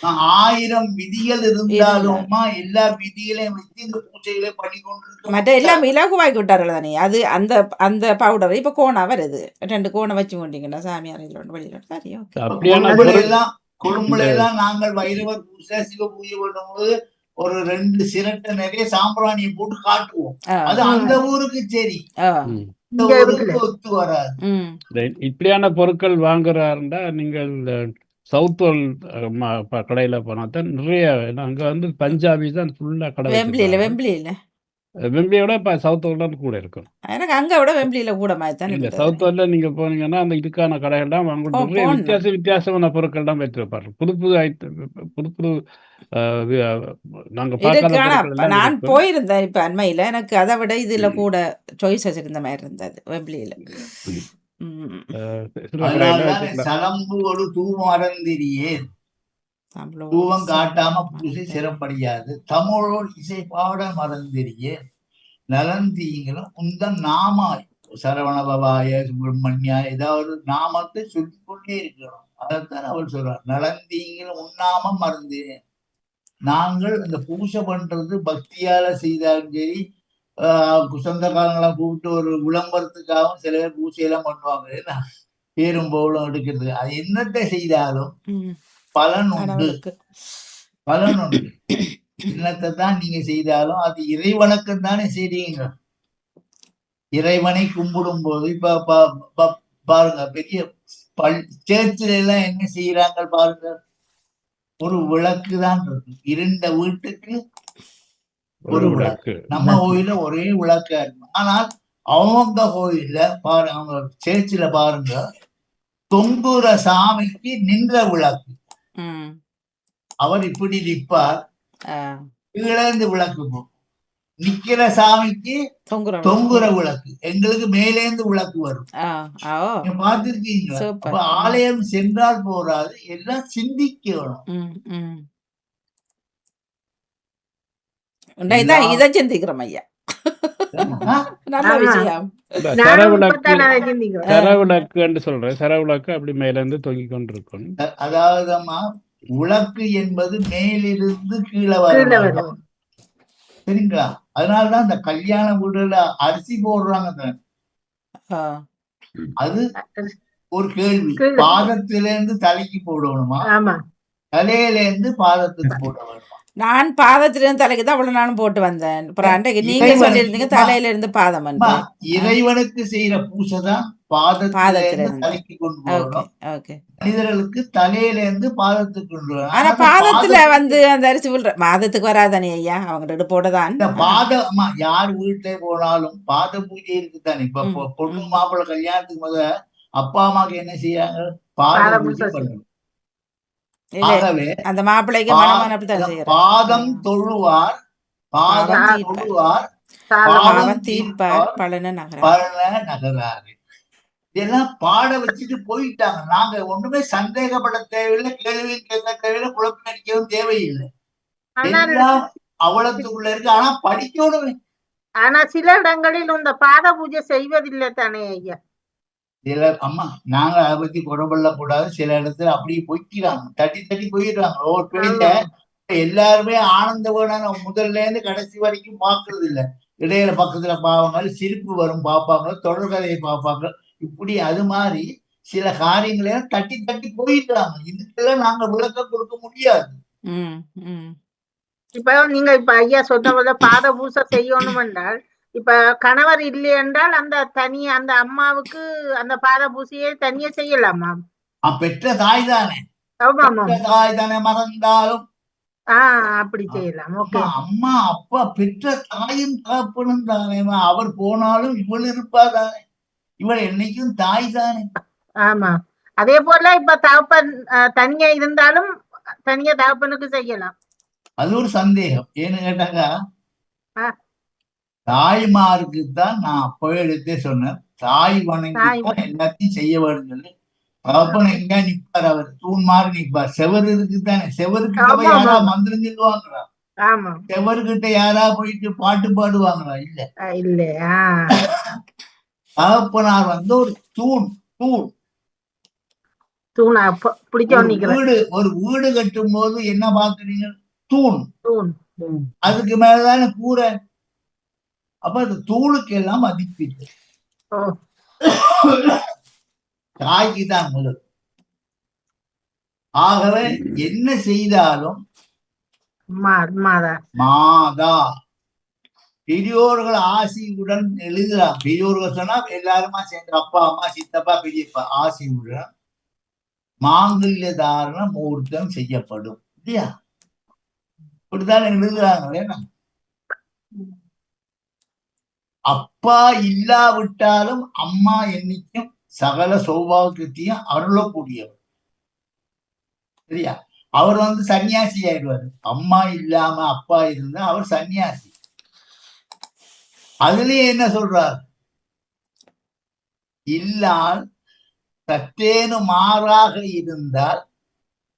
1000 விதிகள் இருந்தாலுமா எல்லா விதிகளையும் வச்சு இந்த பூஜைகளை பண்ணி கொண்டு மற்ற எல்லாம் இலகுவாக்கி விட்டார்கள் தானே. அது அந்த அந்த பவுடர் இப்ப கோணா வருது, 2 கோணை வச்சு கொண்டீங்கன்னா சாமியார் வெளியில சரியோ. கொழும்புல எல்லாம் நாங்கள் வைரவர் பூஜை சிவ பூஜை பண்ணும்போது ஒரு 2 சிரட்டை நிறைய சாம்பிராணியை போட்டு காட்டுவோம். அது அந்த ஊருக்கு சரி, ஒத்து வராது. இப்படியான பொருட்கள் வாங்குறாருண்டா நீங்கள் சவுத் கடையில போனா தான் நிறைய. அங்க பஞ்சாபி தான் ஃபுல்லா கடை. வெம்பிலியோட இப்போ சவுத் வேர்ல்டு கூட இருக்கும். எனக்கு அங்க விட வெம்பிலியில கூட மாதிரி தான் இல்லை, சவுத் வேர்ல்ட்ல நீங்க போனீங்கன்னா அந்த இதுக்கான கடைகள்லாம் அவங்களுக்கு வித்தியாசமான பொருட்கள் தான் வைத்திருப்பார்கள். புது புது நாங்க பார்க்காத. நான் போயிருந்தேன் இப்ப அண்மையில, எனக்கு அதை விட இதுல கூட சாய்ஸஸ் இருந்த மாதிரி இருந்தது வெம்பிலியில. சலம்பு ஒரு தூமரந்திரியே தூவம் காட்டாம பூசி சிறப்படியாது, தமிழோடு இசை பாட மறந்திரியே நலந்தீங்களும் உந்தன் நாமா சரவண பவாய சுப்பிரமணியா ஏதாவது நாமத்தை சொல்லிக்கொண்டே இருக்கணும். அதைத்தான் அவள் சொல்றார். நலந்தீங்களும் உண்ணாமம் மறந்தேன். நாங்கள் இந்த பூஜை பண்றது பக்தியால செய்தாலும் சரி, சொந்தக்காரங்களாம் கூப்பிட்டு ஒரு விளம்பரத்துக்காகவும் சில பேர் பூஜையெல்லாம் பண்ணுவாங்க, பேரும் பவுலும் எடுக்கிறது. அது என்னத்தை செய்தாலும் பலன் உண்டு. என்னத்தை தான் நீங்க செய்தாலும் அது இறைவனுக்கு தானே செய்றீங்க. இறைவனை கும்பிடும் போது இப்ப பாருங்க, பெரிய சேர்ச்சில எல்லாம் என்ன செய்யறாங்க பாருங்க, ஒரு விளக்கு தான் இருக்கு. இருண்ட வீட்டுக்கு ஒரு விளக்கு. நம்ம கோயில ஒரே விளக்கா இருக்கும். ஆனால் அவங்க கோயில பாருங்க, அவங்க சேர்ச்சில பாருங்க, தொங்குற சாமிக்கு நின்ற விளக்கு. அவர் இப்படி நிற்பார், கீழேந்து விளக்கு போகும். நிக்கிற சாமிக்கு தொங்குற விளக்கு, எங்களுக்கு மேலேந்து விளக்கு வரும். பார்த்திருக்கீங்களா? அப்ப ஆலயம் சென்றால் போறாது, எல்லாம் சிந்திக்கணும். இதை சிந்திக்கிறோம் ஐயா. சரவிளக்கு சொல்றேன், சரவிளக்கு அப்படி மேல இருந்து தொங்கிக் கொண்டிருக்கும். அதாவதுமா விளக்கு என்பது மேலிருந்து கீழே வரும், சரிங்களா? அதனாலதான் இந்த கல்யாண வீடுல அரிசி போடுறாங்க. அது ஒரு கேள்வி, பாதத்திலிருந்து தலைக்கு போடணுமா, தலையில இருந்து பாதத்துக்கு போட வேணுமா? நான் பாதத்திலிருந்து தலைக்கு தான் அவ்வளவு நானும் போட்டு வந்தேன். நீங்க சொல்லிருந்தீங்க தலையில இருந்து பாதம். இறைவனுக்கு செய்யற பூஜை தான் பாதத்திலிருந்து தலைக்கு கொண்டு போகணும். மனிதர்களுக்கு தலையில இருந்து பாதத்துக்கு கொண்டு வரணும். ஆனா பாதத்துல அந்த அரிசி பாதத்துக்கு வராதானே ஐயா, அவங்க போடதான். இந்த பாதம் யார் வீட்டுல போனாலும் பாத பூஜை இருக்குதானே. இப்ப பொண்ணு மாப்பிள்ளை கல்யாணத்துக்கு முத அப்பா அம்மாக்கு என்ன செய்யாங்க, பாத பூஜை பண்ணணும். ஆகவே அந்த மாப்பிள்ளைக்கு பாதம் தொழுவார், பாதம் தொழுவார், பாதம் தீர்ப்பார், பலன நகராறு. இதெல்லாம் பாட வச்சுட்டு போயிட்டாங்க. நாங்க ஒண்ணுமே சந்தேகப்பட தேவையில்லை, கேள்வி கேட்க தேவையில்லை, குழப்பம் அடிக்கவும் தேவையில்லை. எல்லாம் அவலத்துக்குள்ள இருக்கு. ஆனா படிக்கணுமே. ஆனா சில இடங்களில் இந்த பாத பூஜை செய்வதில்லை தானே ஐயா. சில அம்மா நாங்க அதை பத்தி குறப்பட கூடாது. சில இடத்துல அப்படியே பொய்க்கிறாங்க, தட்டி போயிடுறாங்க. ஒவ்வொரு எல்லாருமே ஆனந்த வேணான முதல்ல இருந்து கடைசி வரைக்கும் பாக்குறது இல்லை. இடையில பக்கத்துல பாவங்கள் சிரிப்பு வரும் பார்ப்பாங்க, தொடர்கதையை பார்ப்பாங்க. இப்படி அது மாதிரி சில காரியங்களையும் தட்டி போயிடுறாங்க. இதுக்கெல்லாம் நாங்க விளக்கம் கொடுக்க முடியாது. இப்ப நீங்க ஐயா சொன்ன பாத பூசை செய்யணும் என்றால், இப்ப கணவர் இல்லை என்றால் அந்த தனியா அந்த அம்மாவுக்கு அந்த பாத பூசையை தனியா செய்யலாமா? பெற்ற தாய் தானே, தாய் தானே மறந்தாலும் அப்படி செய்யலாம். அம்மா அப்பா பெற்ற தாயும் தகப்பனும் தானே. அவர் போனாலும் இவள் இருப்பா தானே. இவள் என்னைக்கும் தாய் தானே. ஆமா, அதே போல இப்ப தகப்பன் தனியா இருந்தாலும் தனியா தகப்பனுக்கு செய்யலாம். அது ஒரு சந்தேகம். ஏன்னு கேட்டாங்க, தாய்மாருக்கு தான் நான் அப்பவே எடுத்தே சொன்னேன், தாய் வணங்கித்தான் எல்லாத்தையும் செய்ய வேண்டும் சொல்லி. தகப்பன் எங்க நிப்பார், அவர் தூண் மாறி நிப்பார். செவரு இருக்குதானே, செவருக்கிட்ட போய் யாரா மந்திரம் சொல்லுவாங்களா? செவருக்கிட்ட யாரா போயிட்டு பாட்டு பாடுவாங்களா? இல்ல இல்ல. தகப்பனார் வந்து ஒரு தூண். தூண் ஒரு வீடு கட்டும் போது என்ன பாக்குறீங்க? தூண். அதுக்கு மேலதானே கூரை. அப்ப அந்த தூணுக்கு எல்லாம் மதிப்பீட்டு தாய்க்கு தான் முதல். ஆகவே என்ன செய்தாலும் மாதா பெரியோர்கள் ஆசியுடன் எழுதுறான். பெரியோர்கள் சொன்னா எல்லாருமா சேர்ந்து அப்பா அம்மா சித்தப்பா பெரியப்பா ஆசியுடன் மாங்கல்ய தாரண முகூர்த்தம் செய்யப்படும் இல்லையா? இப்படித்தான் எழுதுறாங்களே. அப்பா இல்லாவிட்டாலும் அம்மா என்னைக்கும் சகல சௌபாகியத்தையும் அருளக்கூடியவர். சரியா? அவர் வந்து சன்னியாசி ஆயிடுவாரு. அம்மா இல்லாம அப்பா இருந்தா அவர் சன்னியாசி. அதுலயே என்ன சொல்றார்? இல்லால் சற்றேனு மாறாக இருந்தால்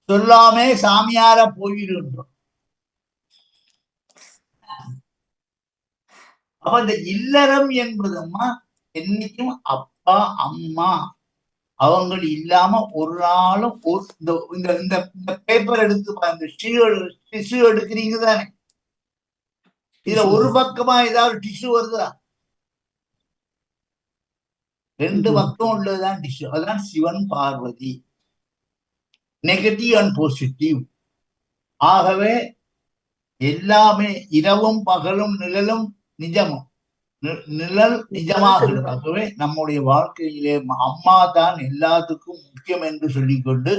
சொல்லாமே சாமியார போயிடுன்றோம். அப்ப இந்த இல்லறம் என்பதுமா என்னைக்கும் அப்பா அம்மா அவங்க இல்லாம ஒரு நாளும் இந்த பேப்பர் எடுத்து டிஷ்யூ எடுக்கிறீங்க தானே, இதுல ஒரு பக்கமா ஏதாவது டிஷ்யூ வருதா? ரெண்டு பக்கம் உள்ளதுதான் டிஷ்யூ. அதுதான் Sivan Parvati, negative and positive. ஆகவே எல்லாமே இரவும் பகலும் நிழலும் நிஜமும் நிழல் நிஜமாகவே நம்முடைய வாழ்க்கையிலே அம்மா தான் எல்லாத்துக்கும் முக்கியம் என்று சொல்லிக்கொண்டு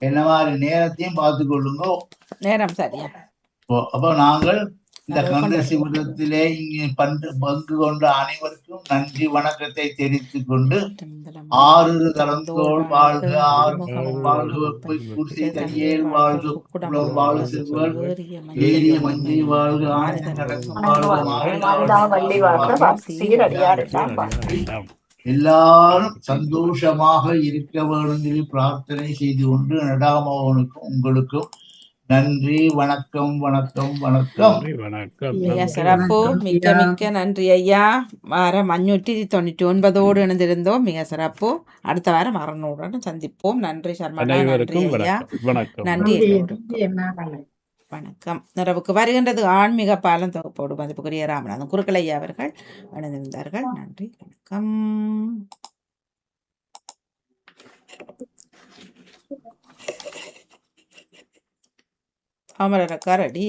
என்ன மாதிரி நேரத்தையும் பார்த்து கொள்ளுங்க. நேரம் சரியா. அப்ப நாங்கள் இந்த கந்த சிவரத்திலே இங்கே பங்கு கொண்ட அனைவருக்கும் நன்றி வணக்கத்தை தெரிவித்துக் கொண்டு, ஆறு தளந்தோள் வாழ்க, ஆறுமுகம் வாழ்க, குடிசை தனியேல் வாழ்க, குளம் வாழ செல்வல் ஏரிய மஞ்சை வாழ்க, ஆனந்த கடக்கும் வாழ்க. எல்லாரும் சந்தோஷமாக இருக்க வேண்டும் என்று பிரார்த்தனை செய்து கொண்டு நடாமோகனுக்கும் உங்களுக்கும் நன்றி, வணக்கம் வணக்கம் வணக்கம். மிக சிறப்பு, மிக்க மிக்க நன்றி ஐயா. வாரம் 599 இணைந்திருந்தோம். மிக சிறப்பு. அடுத்த வாரம் 600 சந்திப்போம். நன்றி சர்மனா, நன்றி ஐயா, நன்றி. வணக்கம். நிறைவுக்கு வருகின்றது ஆன்மீக பாலம் தொகுப்போடு மதிப்புக்குரிய ராமநாதன் குருக்கள் ஐயா அவர்கள் இணைந்திருந்தார்கள். நன்றி, வணக்கம். அமரக்காரடி